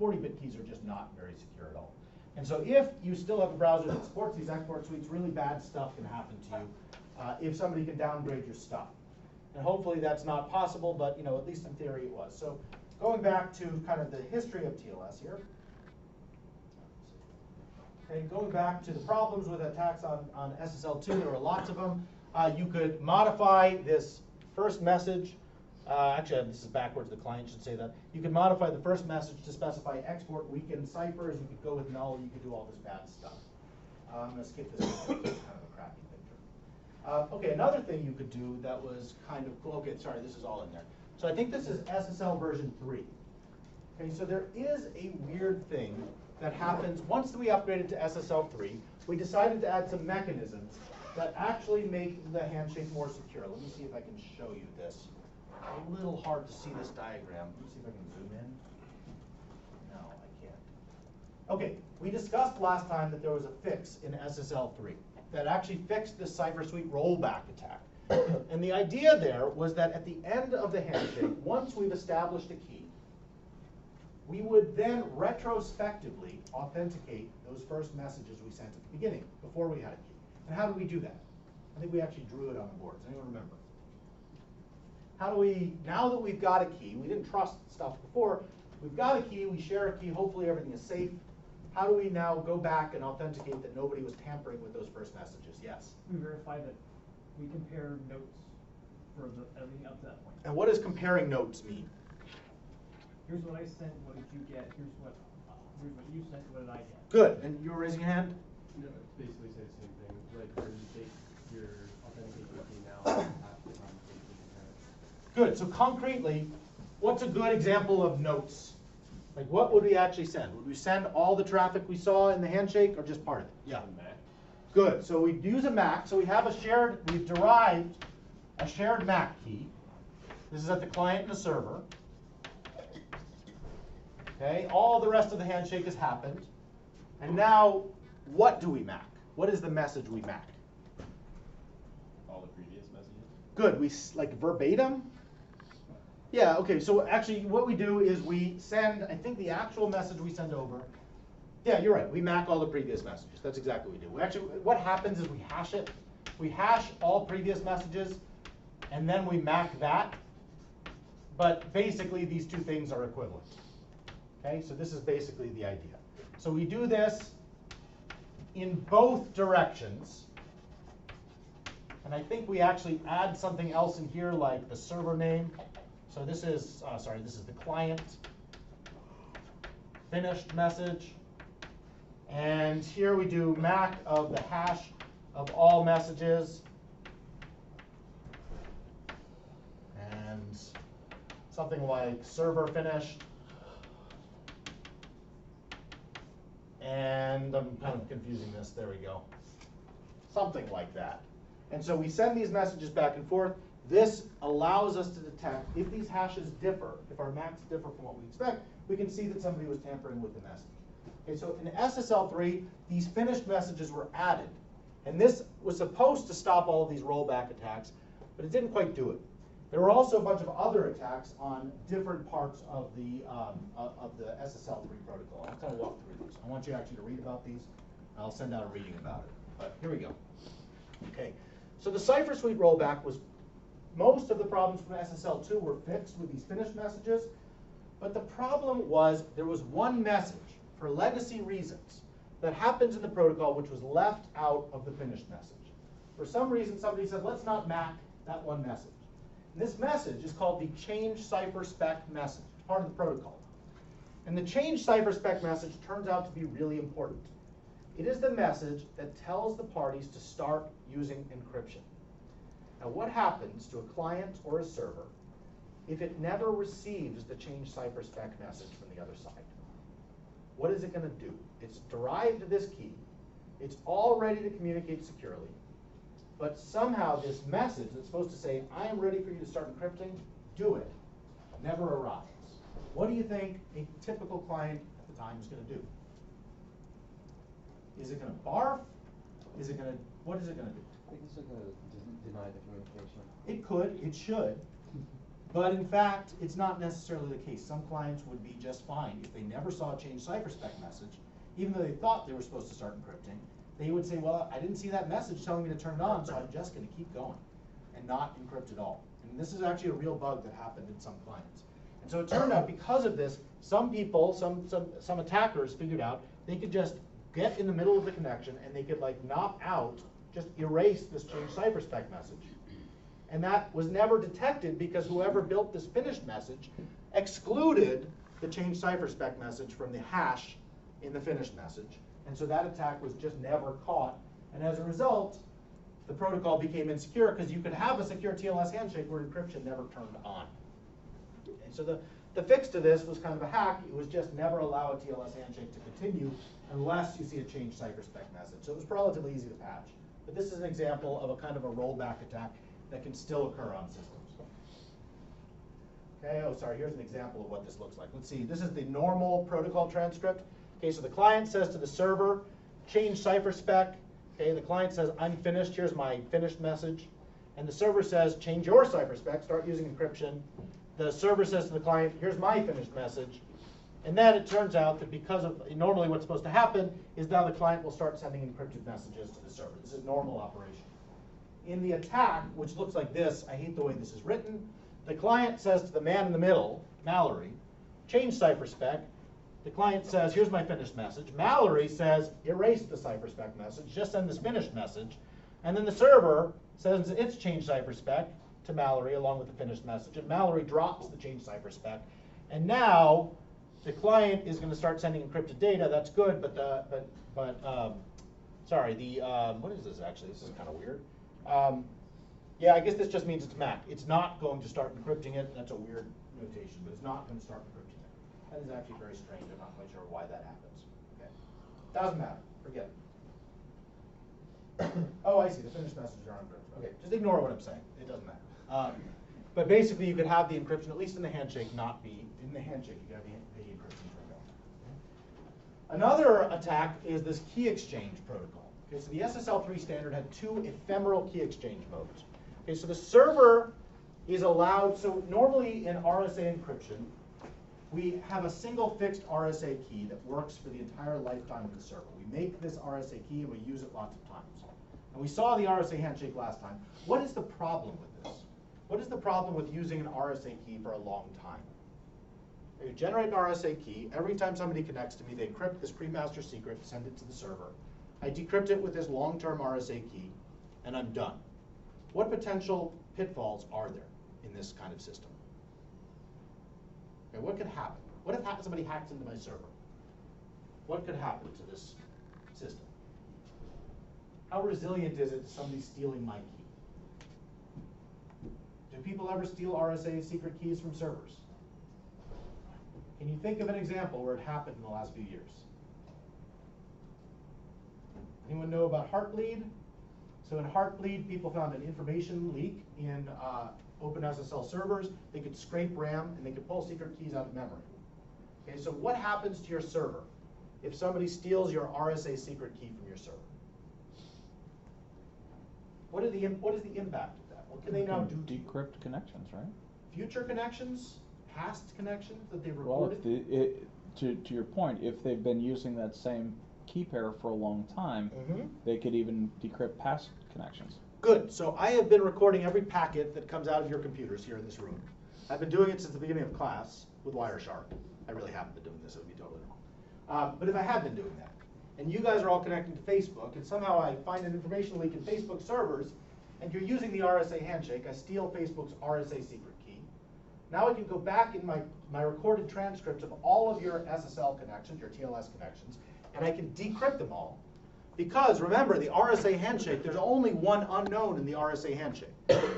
40-bit keys are just not very secure at all. And so if you still have a browser that supports these export suites, really bad stuff can happen to you if somebody can downgrade your stuff. And hopefully that's not possible, but at least in theory it was. So going back to kind of the history of TLS here. Okay, going back to the problems with attacks on SSL2, there were lots of them. You could modify this first message. Actually, this is backwards. The client should say that. You could modify the first message to specify export weakened ciphers. You could go with null. You could do all this bad stuff. I'm going to skip this. It's kind of a crappy picture. Okay, another thing you could do that was kind of cool. Okay, sorry, this is all in there. So I think this is SSL version 3. Okay, so there is a weird thing that happens once we upgraded to SSL 3. We decided to add some mechanisms that actually make the handshake more secure. Let me see if I can show you this. A little hard to see this diagram. Let me see if I can zoom in. No, I can't. Okay, we discussed last time that there was a fix in SSL 3 that actually fixed this cipher suite rollback attack. And the idea there was that at the end of the handshake, once we've established a key, we would then retrospectively authenticate those first messages we sent at the beginning, before we had a key. And how do we do that? I think we actually drew it on the board. Does anyone remember? How do we, now that we've got a key, we didn't trust stuff before, we've got a key, we share a key, hopefully everything is safe. How do we now go back and authenticate that nobody was tampering with those first messages? Yes? We verify that we compare notes for everything up to that point. And what does comparing notes mean? Here's what I sent, what did you get? Here's what you sent, what did I get? Good. And you were raising your hand? No, it basically say the same thing. Like where you take your authentication key now and have the authentication compare it. Good. So concretely, what's a good example of notes? Like what would we actually send? Would we send all the traffic we saw in the handshake or just part of it? Yeah. Good. So we use a MAC. So we have a shared, we've derived a shared MAC key. This is at the client and the server. Okay, all the rest of the handshake has happened. And now, what do we MAC? What is the message we MAC? All the previous messages? Good, we like verbatim? Yeah, okay, so actually what we do is we send, I think the actual message we send over, yeah, you're right, we MAC all the previous messages. That's exactly what we do. We actually, what happens is we hash it. We hash all previous messages, and then we MAC that. But basically these two things are equivalent. Okay, so this is basically the idea. So we do this in both directions. And I think we actually add something else in here like the server name. So this is, this is the client finished message. And here we do MAC of the hash of all messages. And something like server finished. And I'm kind of confusing this, there we go. Something like that. And so we send these messages back and forth. This allows us to detect if these hashes differ, if our MACs differ from what we expect, we can see that somebody was tampering with the message. Okay, so in SSL3, these finished messages were added. And this was supposed to stop all of these rollback attacks, but it didn't quite do it. There were also a bunch of other attacks on different parts of the SSL3 protocol. I'll kind of walk through these. I want you actually to read about these. I'll send out a reading about it. But here we go. Okay, so the cipher suite rollback was, most of the problems from SSL2 were fixed with these finished messages. But the problem was there was one message, for legacy reasons, that happens in the protocol which was left out of the finished message. For some reason, somebody said, let's not MAC that one message. And this message is called the change cipher spec message, part of the protocol. And the change cipher spec message turns out to be really important. It is the message that tells the parties to start using encryption. Now what happens to a client or a server if it never receives the change cipher spec message from the other side? What is it going to do? It's derived this key. It's all ready to communicate securely. But somehow this message that's supposed to say, I am ready for you to start encrypting, do it, never arrives. What do you think a typical client at the time is going to do? Is it going to barf? Is it going to, what is it going to do? I think it's going to deny the communication. It could, it should. But in fact, it's not necessarily the case. Some clients would be just fine if they never saw a change cipher spec message, even though they thought they were supposed to start encrypting. They would say, well, I didn't see that message telling me to turn it on, so I'm just going to keep going and not encrypt at all. And this is actually a real bug that happened in some clients. And so it turned out because of this, some people, some attackers figured out they could just get in the middle of the connection and they could like knock out, just erase this changed cipherspec message. And that was never detected because whoever built this finished message excluded the changed cipherspec message from the hash in the finished message. And so that attack was just never caught. And as a result, the protocol became insecure because you could have a secure TLS handshake where encryption never turned on. And so the fix to this was kind of a hack. It was just never allow a TLS handshake to continue unless you see a changed cipherspec message. So it was relatively easy to patch. But this is an example of a kind of a rollback attack that can still occur on systems. Okay, oh sorry, here's an example of what this looks like. Let's see, this is the normal protocol transcript. Okay, so the client says to the server, change cipherspec. Okay, the client says, I'm finished, here's my finished message. And the server says, change your cipherspec, start using encryption. The server says to the client, here's my finished message. And then it turns out that because of, normally what's supposed to happen is now the client will start sending encrypted messages to the server. This is normal operation. In the attack, which looks like this, I hate the way this is written, the client says to the man in the middle, Mallory, change cipherspec. The client says, here's my finished message. Mallory says, erase the cipherspec message, just send this finished message. And then the server sends its change cipherspec to Mallory along with the finished message, and Mallory drops the change cipherspec. And now the client is going to start sending encrypted data. That's good, what is this actually? This is kind of weird. Yeah, I guess this just means it's MAC. It's not going to start encrypting it. That's a weird notation, but it's not going to start encrypting it. That is actually very strange. I'm not quite sure why that happens. Okay, doesn't matter. Forget it. Oh, I see. The finished messages are encrypted. Okay, just ignore what I'm saying. It doesn't matter. But basically, you could have the encryption, at least in the handshake, not be in the handshake. You could have the encryption turned on. Another attack is this key exchange protocol. Okay, so the SSL3 standard had two ephemeral key exchange modes. Okay, so the server is allowed. So normally in RSA encryption, we have a single fixed RSA key that works for the entire lifetime of the server. We make this RSA key and we use it lots of times. And we saw the RSA handshake last time. What is the problem with this? What is the problem with using an RSA key for a long time? You generate an RSA key. Every time somebody connects to me, they encrypt this pre-master secret, send it to the server. I decrypt it with this long-term RSA key, and I'm done. What potential pitfalls are there in this kind of system? Okay, what could happen? What if somebody hacks into my server? What could happen to this system? How resilient is it to somebody stealing my key? Do people ever steal RSA secret keys from servers? Can you think of an example where it happened in the last few years? Anyone know about Heartbleed? So in Heartbleed, people found an information leak in OpenSSL servers. They could scrape RAM and they could pull secret keys out of memory. Okay, so what happens to your server if somebody steals your RSA secret key from your server? What is the impact of that? What can they now do? Decrypt connections, right? Future connections, past connections that they Well, recorded? to your point, if they've been using that same key pair for a long time, they could even decrypt past connections. Good. So I have been recording every packet that comes out of your computers here in this room. I've been doing it since the beginning of class with Wireshark. I really haven't been doing this. It would be totally wrong. But if I had been doing that, and you guys are all connecting to Facebook, and somehow I find an information leak in Facebook servers, and you're using the RSA handshake, I steal Facebook's RSA secret key. Now I can go back in my recorded transcripts of all of your SSL connections, your TLS connections, and I can decrypt them all. Because remember, the RSA handshake, there's only one unknown in the RSA handshake.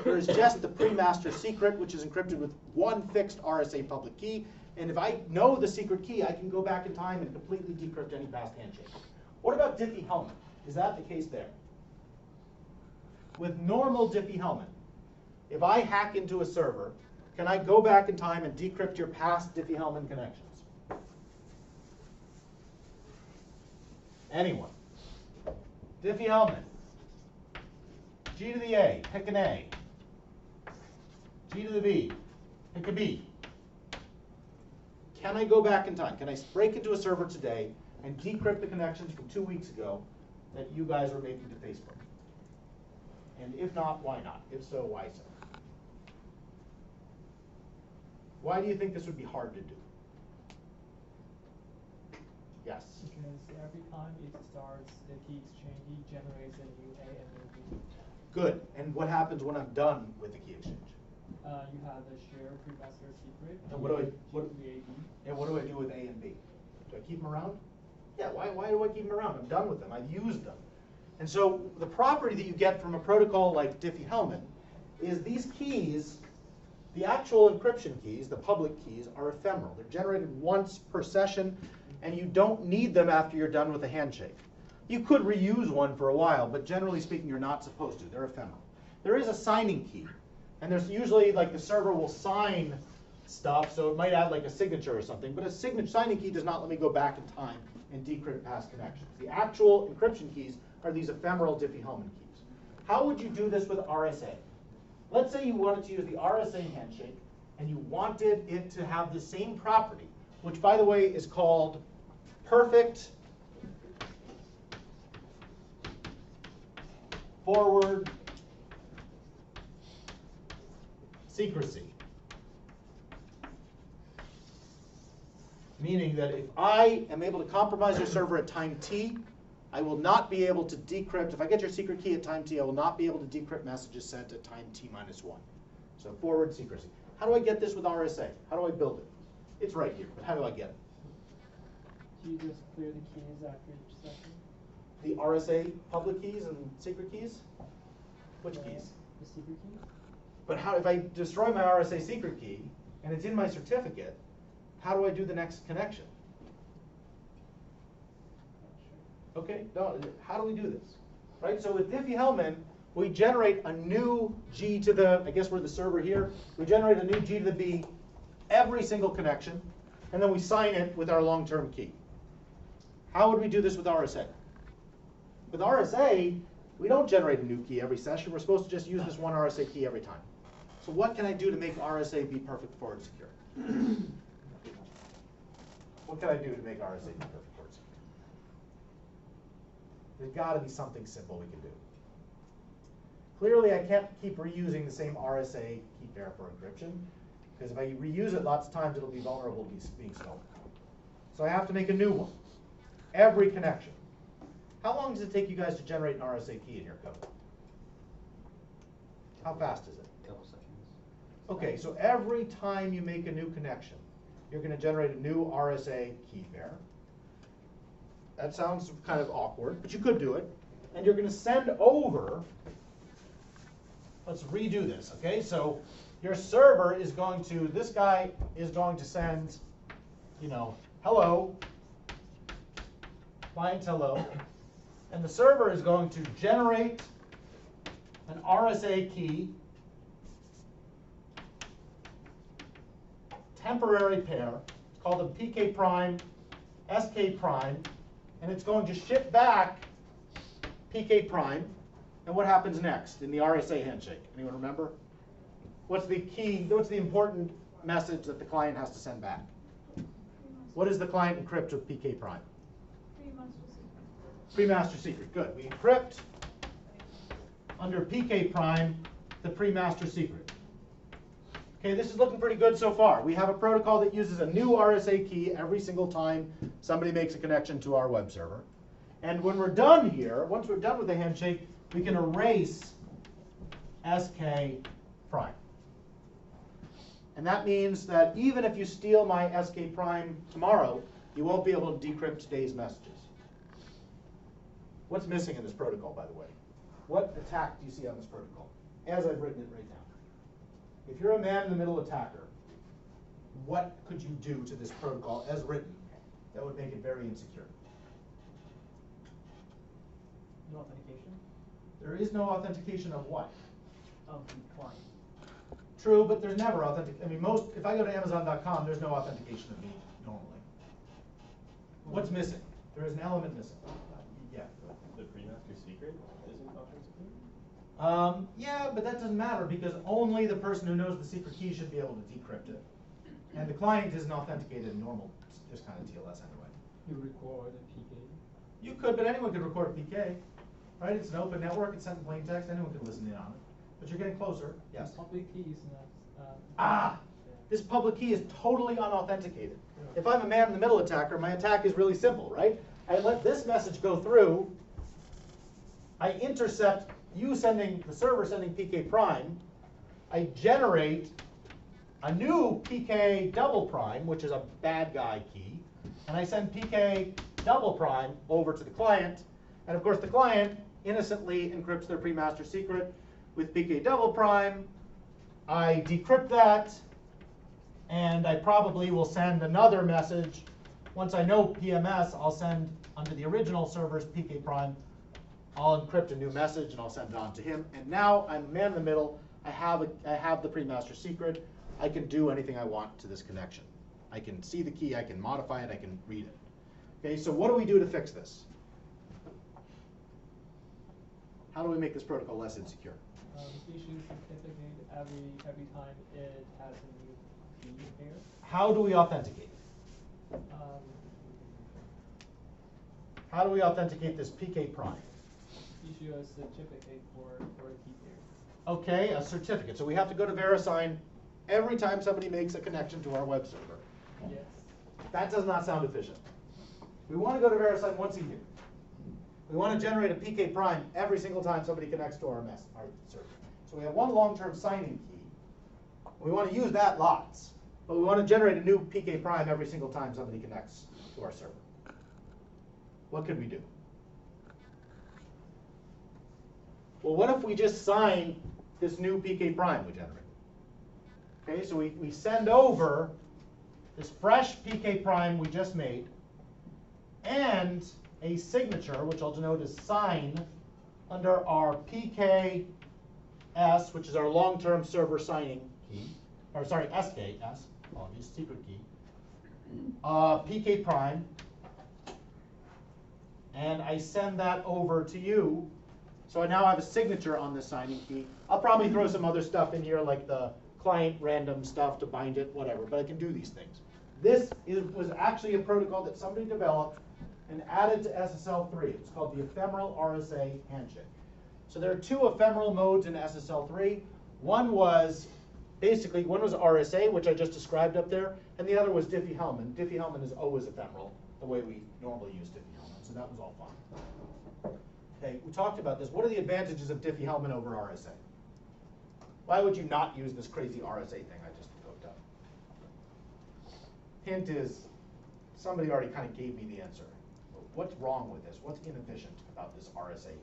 There's just the pre-master secret, which is encrypted with one fixed RSA public key. And if I know the secret key, I can go back in time and completely decrypt any past handshake. What about Diffie-Hellman? Is that the case there? With normal Diffie-Hellman, if I hack into a server, can I go back in time and decrypt your past Diffie-Hellman connections? Anyone? Diffie-Hellman. G to the A, pick an A. G to the B, pick a B. Can I go back in time? Can I break into a server today and decrypt the connections from 2 weeks ago that you guys were making to Facebook? And if not, why not? If so, why so? Why do you think this would be hard to do? Yes. Because every time it starts the key exchange, it generates a new A and a new B. Good. And what happens when I'm done with the key exchange? You have the share pre-master secret. And what do I create B. And what do I do with A and B? Do I keep them around? Yeah, why do I keep them around? I'm done with them. I've used them. And so the property that you get from a protocol like Diffie-Hellman is these keys, the actual encryption keys, the public keys, are ephemeral. They're generated once per session, and you don't need them after you're done with a handshake. You could reuse one for a while, but generally speaking, you're not supposed to. They're ephemeral. There is a signing key, and there's usually, like, the server will sign stuff, so it might add like a signature or something, but a signing key does not let me go back in time and decrypt past connections. The actual encryption keys are these ephemeral Diffie-Hellman keys. How would you do this with RSA? Let's say you wanted to use the RSA handshake, and you wanted it to have the same property, which, by the way, is called perfect forward secrecy. Meaning that if I am able to compromise your server at time t, I will not be able to decrypt. If I get your secret key at time t, I will not be able to decrypt messages sent at time t minus 1. So forward secrecy. How do I get this with RSA? How do I build it? It's right here, but how do I get it? Do you just clear the keys after each session? The RSA public keys and secret keys? Which keys? The secret key? But how, if I destroy my RSA secret key and it's in my certificate, how do I do the next connection? Okay, no, how do we do this? Right, so with Diffie-Hellman, we generate a new G to the, I guess we're the server here, we generate a new G to the B every single connection, and then we sign it with our long-term key. How would we do this with RSA? With RSA, we don't generate a new key every session. We're supposed to just use this one RSA key every time. So what can I do to make RSA be perfect forward secure? What can I do to make RSA be perfect forward secure? There's got to be something simple we can do. Clearly, I can't keep reusing the same RSA key pair for encryption, because if I reuse it lots of times, it'll be vulnerable to being stolen. So I have to make a new one. Every connection. How long does it take you guys to generate an RSA key in your code? How fast is it? A couple seconds. Okay, so every time you make a new connection, you're going to generate a new RSA key pair. That sounds kind of awkward, but you could do it. And you're going to send over, let's redo this, okay? So your server is going to, this guy is going to send, you know, hello, client hello, and the server is going to generate an RSA key, temporary pair. It's called a PK prime, SK prime, and it's going to ship back PK prime. And what happens next in the RSA handshake? Anyone remember? What's the key, what's the important message that the client has to send back? What does the client encrypt with PK prime? Pre-master secret, good. We encrypt under PK prime the pre-master secret. Okay, this is looking pretty good so far. We have a protocol that uses a new RSA key every single time somebody makes a connection to our web server. And when we're done here, once we're done with the handshake, we can erase SK prime. And that means that even if you steal my SK prime tomorrow, you won't be able to decrypt today's messages. What's missing in this protocol, by the way? What attack do you see on this protocol? As I've written it right now. If you're a man-in-the-middle attacker, what could you do to this protocol as written that would make it very insecure? No authentication? There is no authentication of what? Of the client. True, but there's never authentication. I mean, if I go to Amazon.com, there's no authentication of me normally. What's missing? There is an element missing. Yeah. The pre-master secret isn't authenticated? Yeah, but that doesn't matter because only the person who knows the secret key should be able to decrypt it. And the client isn't authenticated in normal, just kind of TLS anyway. You record a PK? You could, but anyone could record a PK. Right? It's an open network, it's sent in plain text, anyone can listen in on it. But you're getting closer. Yes? The public key is not. this public key is totally unauthenticated. If I'm a man-in-the-middle attacker, my attack is really simple, right? I let this message go through. I intercept you sending, the server sending PK prime. I generate a new PK double prime, which is a bad guy key. And I send PK double prime over to the client. And of course, the client innocently encrypts their pre-master secret with PK double prime. I decrypt that. And I probably will send another message. Once I know PMS, I'll send under the original server's PK prime. I'll encrypt a new message and I'll send it on to him. And now I'm man in the middle. I have the pre-master secret. I can do anything I want to this connection. I can see the key, I can modify it, I can read it. Okay, so what do we do to fix this? How do we make this protocol less insecure? Issue certificate every time it has a new key pair. How do we authenticate? How do we authenticate this PK prime? Issue a certificate for a key pair. Okay, a certificate. So we have to go to VeriSign every time somebody makes a connection to our web server. Yes. That does not sound efficient. We want to go to VeriSign once a year. We want to generate a PK prime every single time somebody connects to our server. So we have one long-term signing key. We want to use that lots. But we want to generate a new PK prime every single time somebody connects to our server. What could we do? Well, what if we just sign this new PK prime we generate? Okay, so we send over this fresh PK prime we just made and a signature, which I'll denote as sign, under our PKS, which is our long-term server signing key, or sorry, SKS, apologies, secret key, PK prime, and I send that over to you. So I now have a signature on this signing key. I'll probably throw some other stuff in here, like the client random stuff to bind it, whatever, but I can do these things. This was actually a protocol that somebody developed and added to SSL3. It's called the ephemeral RSA handshake. So there are two ephemeral modes in SSL3. One was RSA, which I just described up there, and the other was Diffie-Hellman. Diffie-Hellman is always ephemeral, the way we normally use Diffie-Hellman, so that was all fine. Okay, we talked about this. What are the advantages of Diffie-Hellman over RSA? Why would you not use this crazy RSA thing I just hooked up? Hint is, somebody already kind of gave me the answer. What's wrong with this? What's inefficient about this RSA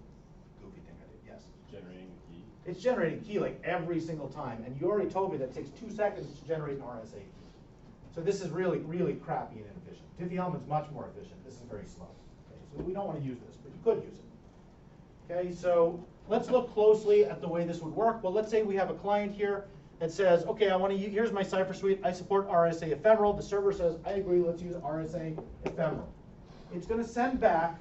goofy thing I did? Yes? Generating the key. It's generating key like every single time, and you already told me that it takes 2 seconds to generate an RSA key. So this is really, really crappy and inefficient. Diffie-Hellman's much more efficient. This is very slow. Okay, so we don't want to use this, but you could use it. Okay, so let's look closely at the way this would work. Well, let's say we have a client here that says, okay, I want to use, here's my cipher suite. I support RSA ephemeral. The server says, I agree, let's use RSA ephemeral. It's going to send back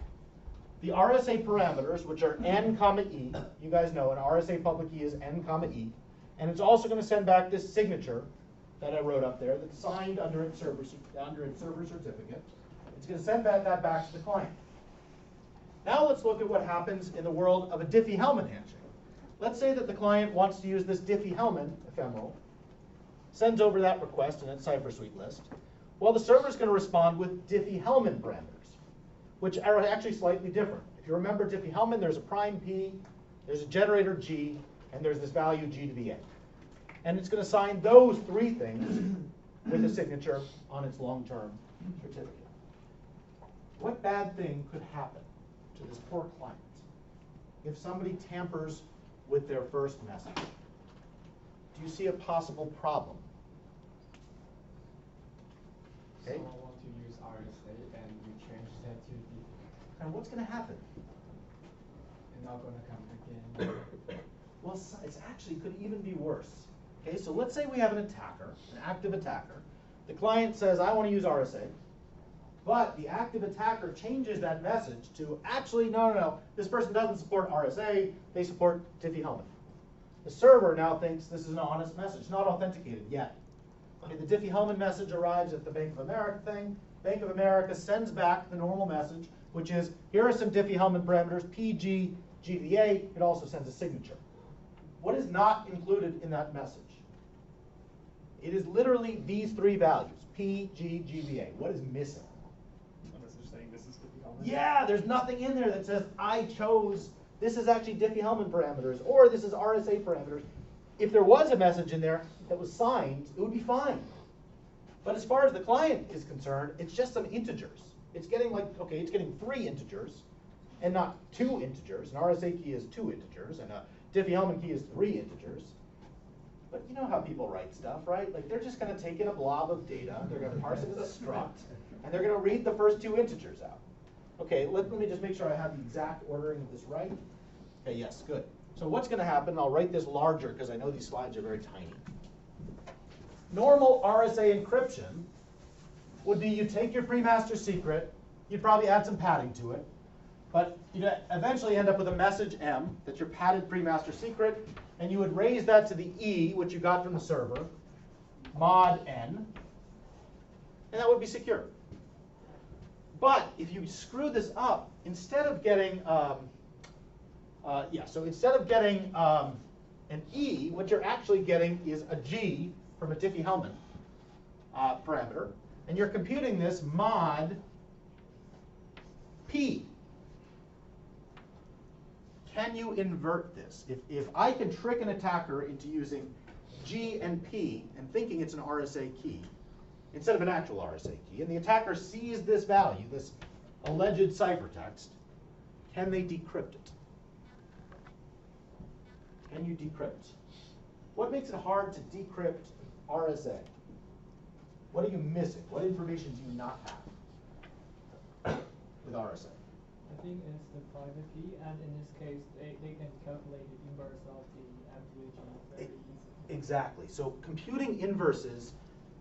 the RSA parameters, which are n, e. You guys know an RSA public key is n, e. And it's also going to send back this signature that I wrote up there that's signed under its server certificate. It's going to send that back to the client. Now let's look at what happens in the world of a Diffie-Hellman handshake. Let's say that the client wants to use this Diffie-Hellman ephemeral, sends over that request in its cipher suite list. Well, the server is going to respond with Diffie-Hellman parameters, which are actually slightly different. If you remember Diffie-Hellman, there's a prime P, there's a generator G, and there's this value G to the N. And it's going to sign those 3 things with a signature on its long-term certificate. What bad thing could happen to this poor client if somebody tampers with their first message? Do you see a possible problem? Okay. Someone want to use RSA and we change that to the. And what's going to happen? It's not going to come again. Well, it's actually could even be worse. Okay, so let's say we have an attacker, an active attacker. The client says, I want to use RSA. But the active attacker changes that message to, actually, no, this person doesn't support RSA, they support Diffie-Hellman. The server now thinks this is an honest message, not authenticated yet. Okay, the Diffie-Hellman message arrives at the Bank of America thing. Bank of America sends back the normal message, which is, here are some Diffie-Hellman parameters, PG, GVA. It also sends a signature. What is not included in that message? It is literally these three values, P, G, GVA. What is missing? Unless they're saying this is Diffie-Hellman. Yeah, there's nothing in there that says I chose, this is actually Diffie-Hellman parameters, or this is RSA parameters. If there was a message in there that was signed, it would be fine. But as far as the client is concerned, it's just some integers. It's getting like, okay, it's getting 3 integers and not 2 integers. An RSA key is 2 integers and a Diffie-Hellman key is 3 integers. But you know how people write stuff, right? Like they're just going to take in a blob of data, they're going to parse it as a struct, and they're going to read the first 2 integers out. Okay, let me just make sure I have the exact ordering of this right. Okay, yes, good. So what's going to happen, I'll write this larger because I know these slides are very tiny. Normal RSA encryption would be you take your pre-master secret, you'd probably add some padding to it, but you'd eventually end up with a message M, that's your padded pre-master secret, and you would raise that to the E, which you got from the server, mod N, and that would be secure. But if you screw this up, instead of getting, instead of getting an E, what you're actually getting is a G from a Diffie-Hellman parameter, and you're computing this mod P. Can you invert this? If I can trick an attacker into using G and P and thinking it's an RSA key, instead of an actual RSA key, and the attacker sees this value, this alleged ciphertext, can they decrypt it? Can you decrypt? What makes it hard to decrypt RSA? What are you missing? What information do you not have with RSA? I think it's the private key, and in this case, they can calculate the inverse of the MTG very easily. Exactly. So computing inverses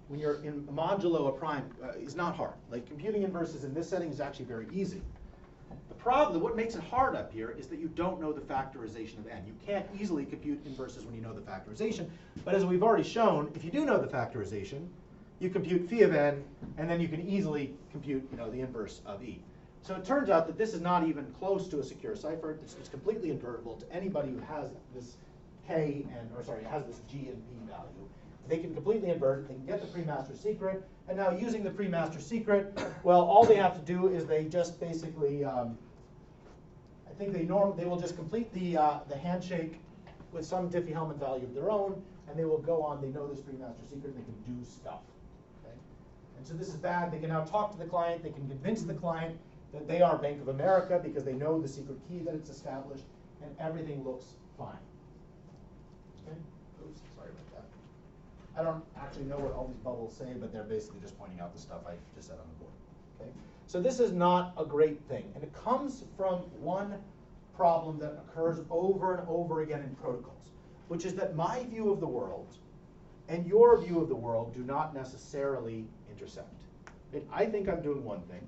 when you're in modulo a prime is not hard. Like computing inverses in this setting is actually very easy. The problem, what makes it hard up here, is that you don't know the factorization of n. You can't easily compute inverses when you know the factorization. But as we've already shown, if you do know the factorization, you compute phi of n, and then you can easily compute, the inverse of e. So it turns out that this is not even close to a secure cipher. It's completely invertible to anybody who has this has this G and P value. They can completely invert it. They can get the pre-master secret. And now using the pre-master secret, well, all they have to do is they just basically, I think they will just complete the handshake with some Diffie-Hellman value of their own, and they will go on. They know this pre-master secret. They can do stuff. Okay? And so this is bad. They can now talk to the client. They can convince the client that they are Bank of America because they know the secret key that it's established, and everything looks fine. Okay? Oops, sorry about that. I don't actually know what all these bubbles say, but they're basically just pointing out the stuff I just said on the board. Okay? So this is not a great thing, and it comes from one problem that occurs over and over again in protocols, which is that my view of the world and your view of the world do not necessarily intersect. I think I'm doing one thing,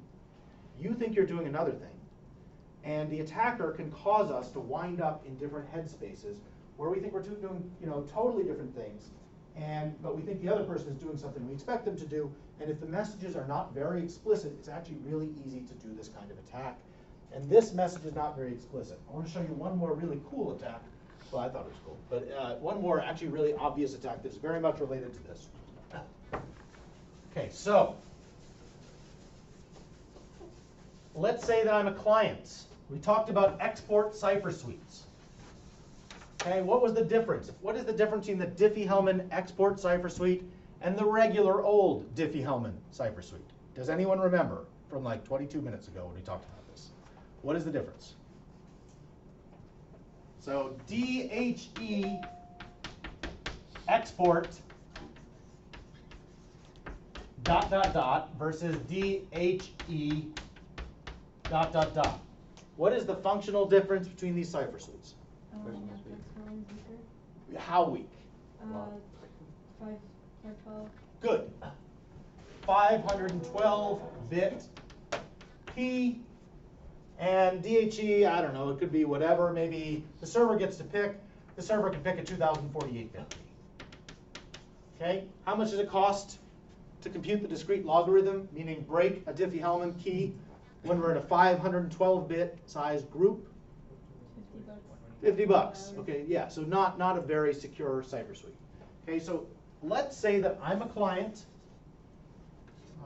you think you're doing another thing, and the attacker can cause us to wind up in different headspaces where we think we're doing totally different things, but we think the other person is doing something we expect them to do, and if the messages are not very explicit, it's actually really easy to do this kind of attack. And this message is not very explicit. I want to show you one more really cool attack. Well, I thought it was cool, but one more actually really obvious attack that's very much related to this. Okay, so let's say that I'm a client. We talked about export cipher suites. Okay, what was the difference? What is the difference between the Diffie-Hellman export cipher suite and the regular old Diffie-Hellman cipher suite? Does anyone remember from like 22 minutes ago when we talked about this? What is the difference? So DHE export ... versus DHE ... What is the functional difference between these cipher suites? How weak? 512. Good. 512-bit P, and DHE, I don't know, it could be whatever. Maybe the server gets to pick. The server can pick a 2048-bit P. Okay, how much does it cost to compute the discrete logarithm, meaning break a Diffie-Hellman key when we're in a 512-bit size group? $50. Okay, yeah, so not a very secure cipher suite. Okay, so let's say that I'm a client.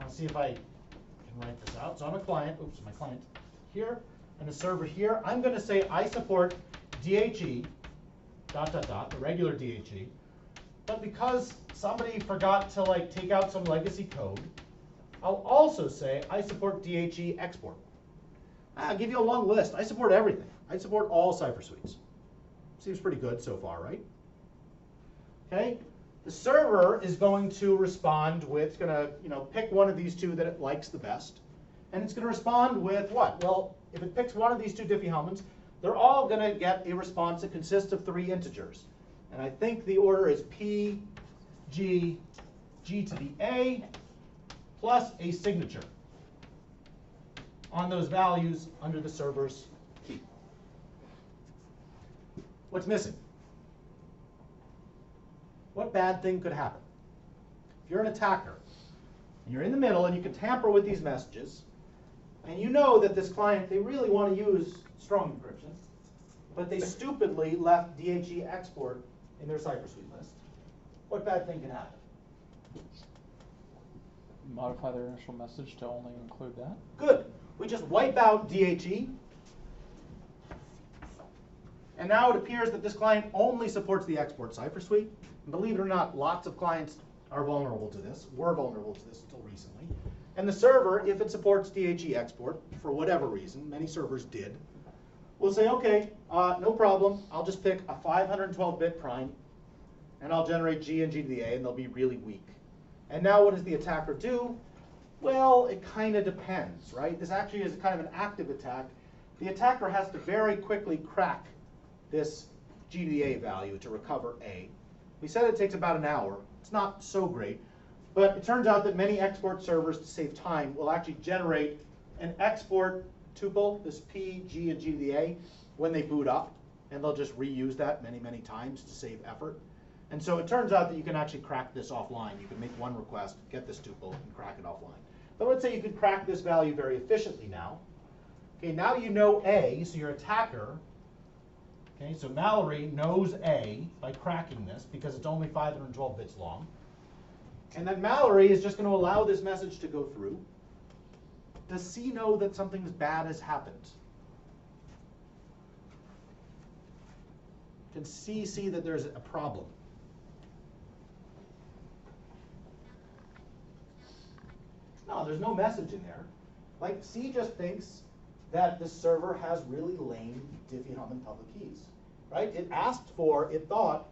I'll see if I can write this out. So I'm a client, oops, my client here, and a server here. I'm going to say I support DHE, ... the regular DHE. But because somebody forgot to like take out some legacy code, I'll also say I support DHE export. I'll give you a long list. I support everything. I support all cipher suites. Seems pretty good so far, right? Okay. The server is going to respond with, it's going to pick one of these two that it likes the best. And it's going to respond with what? Well, if it picks one of these two Diffie-Hellmans, they're all going to get a response that consists of 3 integers. And I think the order is P, G, G to the A, plus a signature on those values under the server's key. What's missing? What bad thing could happen? If you're an attacker, and you're in the middle and you can tamper with these messages, and you know that this client, they really want to use strong encryption, but they stupidly left DHE export in their cipher suite list, what bad thing can happen? Modify their initial message to only include that. Good. We just wipe out DHE. And now it appears that this client only supports the export cipher suite. And believe it or not, lots of clients are vulnerable to this, were vulnerable to this until recently. And the server, if it supports DHE export, for whatever reason, many servers did, will say, okay, no problem. I'll just pick a 512-bit prime, and I'll generate G and G to the A, and they'll be really weak. And now what does the attacker do? Well, it kind of depends, right? This actually is kind of an active attack. The attacker has to very quickly crack this G to the A value to recover A. We said it takes about an hour. It's not so great. But it turns out that many export servers, to save time, will actually generate an export tuple, this P, G, and G to the A, when they boot up. And they'll just reuse that many, many times to save effort. And so it turns out that you can actually crack this offline. You can make one request, get this tuple, and crack it offline. But let's say you could crack this value very efficiently now. Okay, now you know A, so your attacker, okay, so Mallory knows A by cracking this because it's only 512 bits long. And then Mallory is just going to allow this message to go through. Does C know that something bad has happened? Can C see that there's a problem? No, there's no message in there. Like, C just thinks that the server has really lame Diffie-Hellman public keys, right? It asked for, it thought,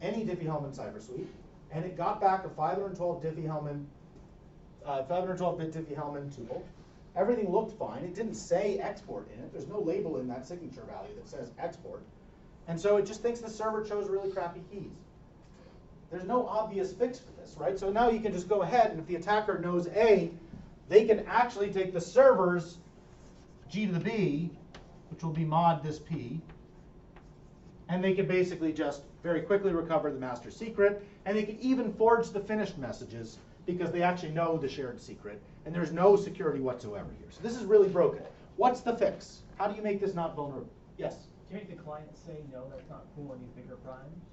any Diffie-Hellman cipher suite, and it got back a 512 Diffie-Hellman, 512-bit Diffie-Hellman tuple. Everything looked fine. It didn't say export in it. There's no label in that signature value that says export. And so it just thinks the server chose really crappy keys. There's no obvious fix for this, right? So now you can just go ahead, and if the attacker knows A, they can actually take the server's G to the B, which will be mod this P, and they can basically just very quickly recover the master secret, and they can even forge the finished messages because they actually know the shared secret, and there's no security whatsoever here. So this is really broken. What's the fix? How do you make this not vulnerable? Yes? Can you make the client say, no, that's not cool, I need bigger primes?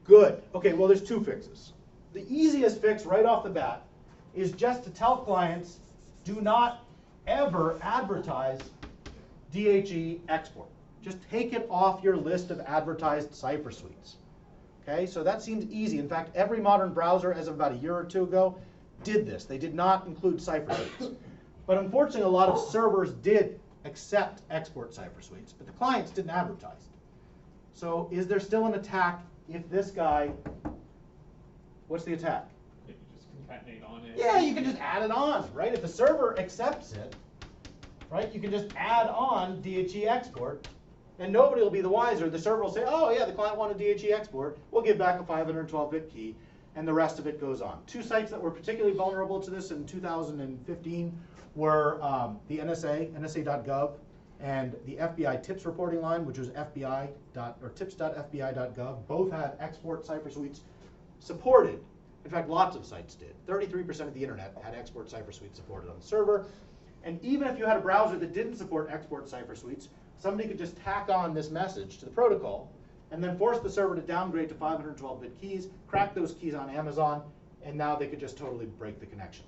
Good. Okay, well, there's 2 fixes. The easiest fix right off the bat is just to tell clients, do not ever advertise DHE export. Just take it off your list of advertised cipher suites. Okay, so that seems easy. In fact, every modern browser, as of about a year or 2 ago, did this. They did not include cipher suites. But unfortunately, a lot of servers did accept export cipher suites, but the clients didn't advertise. So is there still an attack if this guy, what's the attack? You just concatenate on it. Yeah, you can just add it on, right? If the server accepts it, right, you can just add on DHE export, and nobody will be the wiser. The server will say, oh yeah, the client wanted DHE export. We'll give back a 512-bit key, and the rest of it goes on. 2 sites that were particularly vulnerable to this in 2015 were the NSA, nsa.gov, and the FBI tips reporting line, which was tips.fbi.gov. Both had export cipher suites supported. In fact, lots of sites did. 33% of the internet had export cipher suites supported on the server. And even if you had a browser that didn't support export cipher suites, somebody could just tack on this message to the protocol, and then force the server to downgrade to 512-bit keys, crack those keys on Amazon, and now they could just totally break the connection.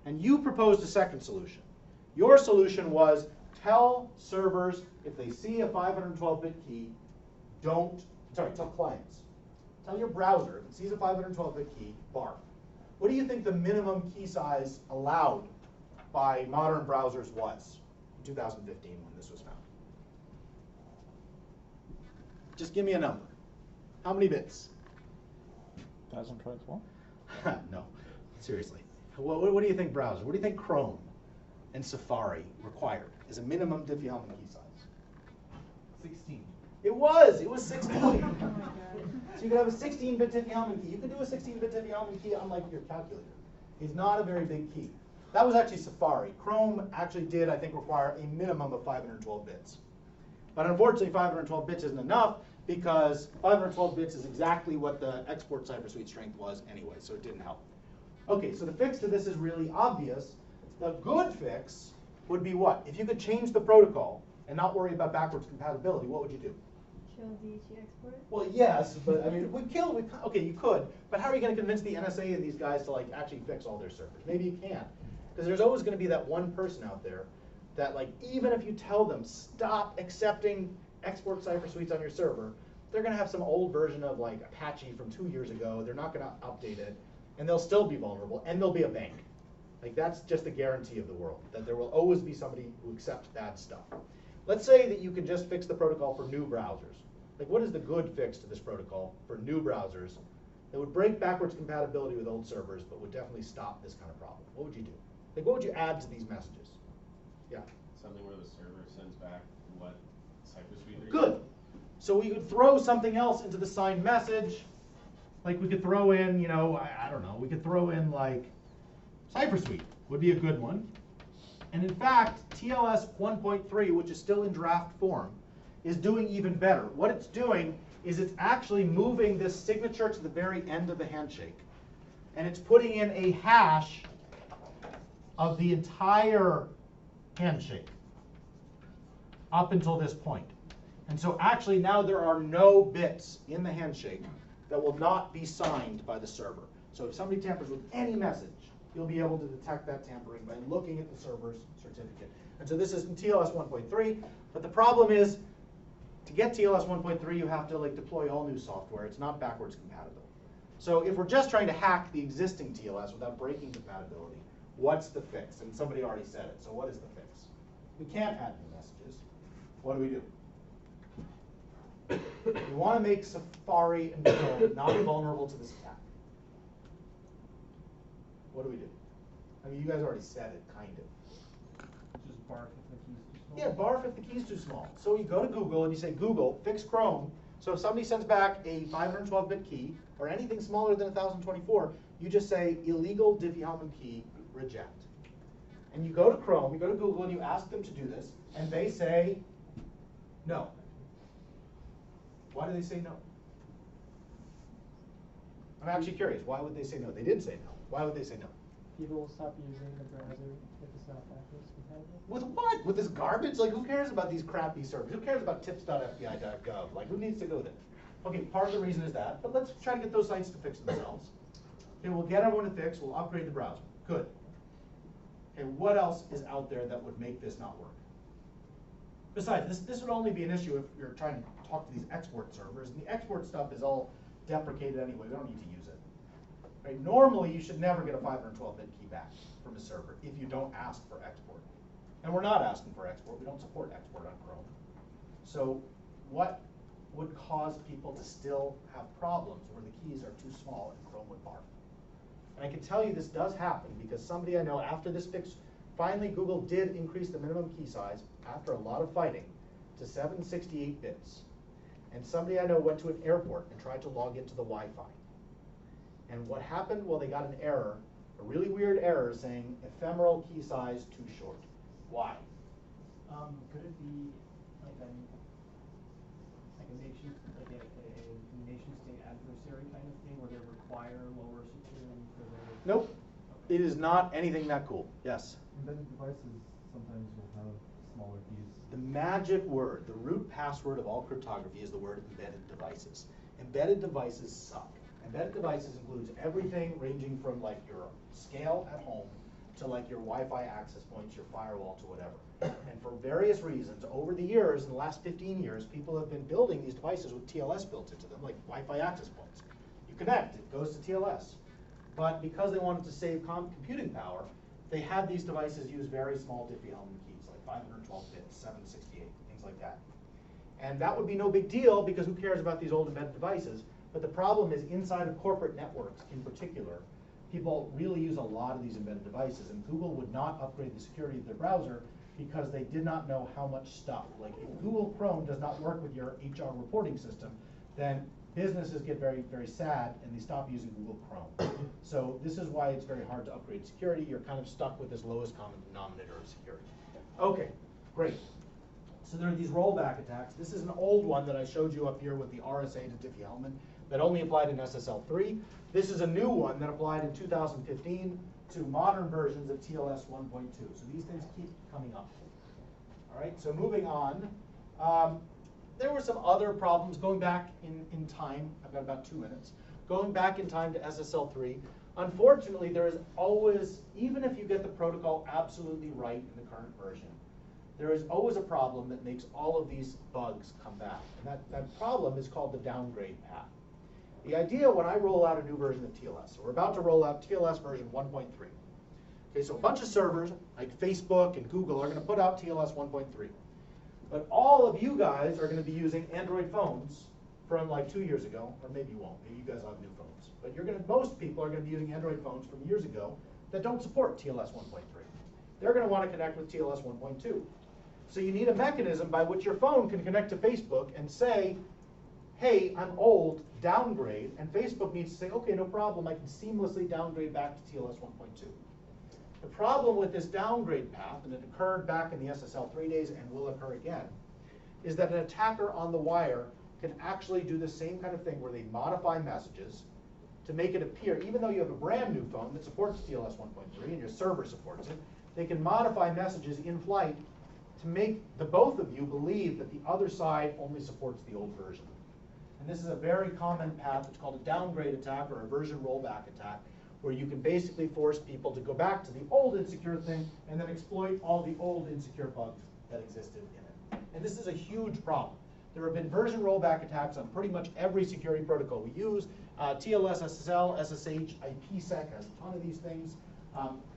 And you proposed a second solution. Your solution was tell servers if they see a 512-bit key, tell clients. Tell your browser if it sees a 512-bit key, barf. What do you think the minimum key size allowed by modern browsers was in 2015 when this was found? Just give me a number. How many bits? 1024? No, seriously. What do you think browser? What do you think Chrome and Safari required as a minimum Diffie-Hellman key size? 16. It was 16. Oh my god. So you could have a 16-bit Diffie-Hellman key. You could do a 16-bit Diffie-Hellman key on like your calculator. It's not a very big key. That was actually Safari. Chrome actually did, I think, require a minimum of 512 bits. But unfortunately, 512 bits isn't enough because 512 bits is exactly what the export cipher suite strength was anyway, so it didn't help. Okay, so the fix to this is really obvious. The good fix would be what? If you could change the protocol and not worry about backwards compatibility, what would you do? Kill DHE export? Well, yes, but I mean, okay, you could, but how are you going to convince the NSA and these guys to like actually fix all their servers? Maybe you can't, because there's always going to be that one person out there that like, even if you tell them stop accepting export cipher suites on your server, they're going to have some old version of like Apache from 2 years ago. They're not going to update it, and they'll still be vulnerable, and they'll be a bank. Like that's just the guarantee of the world, that there will always be somebody who accepts bad stuff. Let's say that you can just fix the protocol for new browsers. Like what is the good fix to this protocol for new browsers that would break backwards compatibility with old servers but would definitely stop this kind of problem? What would you do? Like what would you add to these messages? Yeah. Something where the server sends back what cipher suite they're Good. using. So we could throw something else into the signed message. Like we could throw in, I don't know, we could throw in like cipher suite would be a good one. And in fact, TLS 1.3, which is still in draft form, is doing even better. What it's doing is it's actually moving this signature to the very end of the handshake. And it's putting in a hash of the entire handshake up until this point. And so actually now there are no bits in the handshake that will not be signed by the server. So if somebody tampers with any message, you'll be able to detect that tampering by looking at the server's certificate. And so this is in TLS 1.3, but the problem is to get TLS 1.3 you have to like deploy all new software. It's not backwards compatible. So if we're just trying to hack the existing TLS without breaking compatibility, what's the fix? And somebody already said it, so what is the fix? We can't add new messages. What do? We want to make Safari and Chrome not vulnerable to this attack. What do? I mean, you guys already said it, kind of. Just barf if the key's too small? Yeah, barf if the key's too small. So you go to Google and you say, Google, fix Chrome. So if somebody sends back a 512-bit key or anything smaller than 1024, you just say illegal Diffie-Hellman key, reject. And you go to Chrome, you go to Google, and you ask them to do this, and they say no. Why do they say no? I'm actually curious. Why would they say no? They did say no. Why would they say no? People will stop using the browser if it's not backwards compatible. With what? With this garbage? Like, who cares about these crappy servers? Who cares about tips.fbi.gov? Like, who needs to go there? Okay, part of the reason is that, but let's try to get those sites to fix themselves. Okay, we'll get everyone to fix, we'll upgrade the browser. Good. Okay, what else is out there that would make this not work? Besides, this would only be an issue if you're trying to talk to these export servers, and the export stuff is all deprecated anyway, we don't need to use it. Right? Normally, you should never get a 512-bit key back from a server if you don't ask for export. And we're not asking for export, we don't support export on Chrome. So what would cause people to still have problems where the keys are too small and Chrome would barf? And I can tell you this does happen because somebody I know after this fix, finally Google did increase the minimum key size after a lot of fighting to 768 bits. And somebody I know went to an airport and tried to log into the Wi-Fi. And what happened? Well, they got an error, a really weird error saying ephemeral key size too short. Why? Could it be like a nation, like a nation state adversary kind of thing where they require lower security for their? Nope. It is not anything that cool. Yes. Embedded devices sometimes will have smaller keys The magic word, the root password of all cryptography is the word embedded devices. Embedded devices suck. Embedded devices includes everything ranging from like your scale at home to like your Wi-Fi access points, your firewall, to whatever. And for various reasons, over the years, in the last 15 years, people have been building these devices with TLS built into them, like Wi-Fi access points. You connect, it goes to TLS. But because they wanted to save computing power, they had these devices use very small Diffie-Hellman keys, like 512 bits, 768, things like that. And that would be no big deal because who cares about these old embedded devices? But the problem is inside of corporate networks in particular, people really use a lot of these embedded devices, and Google would not upgrade the security of their browser because they did not know how much stuff. Like if Google Chrome does not work with your HR reporting system, then businesses get very, very sad and they stop using Google Chrome. So this is why it's very hard to upgrade security. You're kind of stuck with this lowest common denominator of security. Okay, great. So there are these rollback attacks. This is an old one that I showed you up here with the RSA to Diffie-Hellman that only applied in SSL 3. This is a new one that applied in 2015 to modern versions of TLS 1.2. So these things keep coming up. All right, so moving on. There were some other problems going back in time. I've got about 2 minutes. Going back in time to SSL 3. Unfortunately, there is always, even if you get the protocol absolutely right in the current version, there is always a problem that makes all of these bugs come back. And that problem is called the downgrade path. The idea when I roll out a new version of TLS, so we're about to roll out TLS version 1.3. Okay, so a bunch of servers like Facebook and Google are going to put out TLS 1.3. But all of you guys are going to be using Android phones from like 2 years ago, or maybe you won't. Maybe you guys will have new phones. But most people are going to be using Android phones from years ago that don't support TLS 1.3. They're going to want to connect with TLS 1.2. So you need a mechanism by which your phone can connect to Facebook and say, hey, I'm old, downgrade, and Facebook needs to say, okay, no problem, I can seamlessly downgrade back to TLS 1.2. The problem with this downgrade path, and it occurred back in the SSL 3 days and will occur again, is that an attacker on the wire can actually do the same kind of thing where they modify messages to make it appear, even though you have a brand new phone that supports TLS 1.3 and your server supports it, they can modify messages in flight to make the both of you believe that the other side only supports the old version. And this is a very common path. It's called a downgrade attack or a version rollback attack, where you can basically force people to go back to the old insecure thing and then exploit all the old insecure bugs that existed in it. And this is a huge problem. There have been version rollback attacks on pretty much every security protocol we use. TLS, SSL, SSH, IPsec has a ton of these things.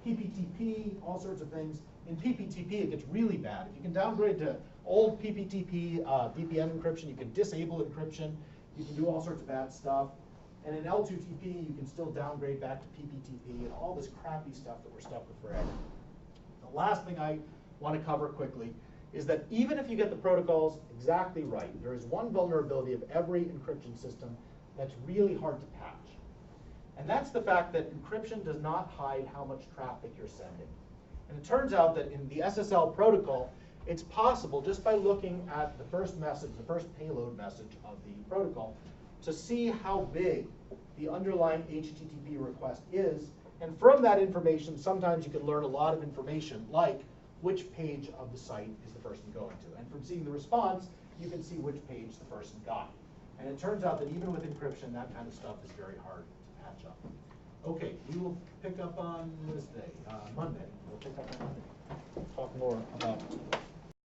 PPTP, all sorts of things. In PPTP, it gets really bad. If you can downgrade to old PPTP VPN encryption, you can disable encryption, you can do all sorts of bad stuff. And in L2TP, you can still downgrade back to PPTP and all this crappy stuff that we're stuck with forever. The last thing I want to cover quickly is that even if you get the protocols exactly right, there is one vulnerability of every encryption system that's really hard to patch. And that's the fact that encryption does not hide how much traffic you're sending. And it turns out that in the SSL protocol, it's possible just by looking at the first message, the first payload message of the protocol, to see how big the underlying HTTP request is. And from that information, sometimes you can learn a lot of information, like which page of the site is the person going to. And from seeing the response, you can see which page the person got. And it turns out that even with encryption, that kind of stuff is very hard to patch up. Okay, we will pick up on this day, Monday. We'll pick up on Monday. Talk more about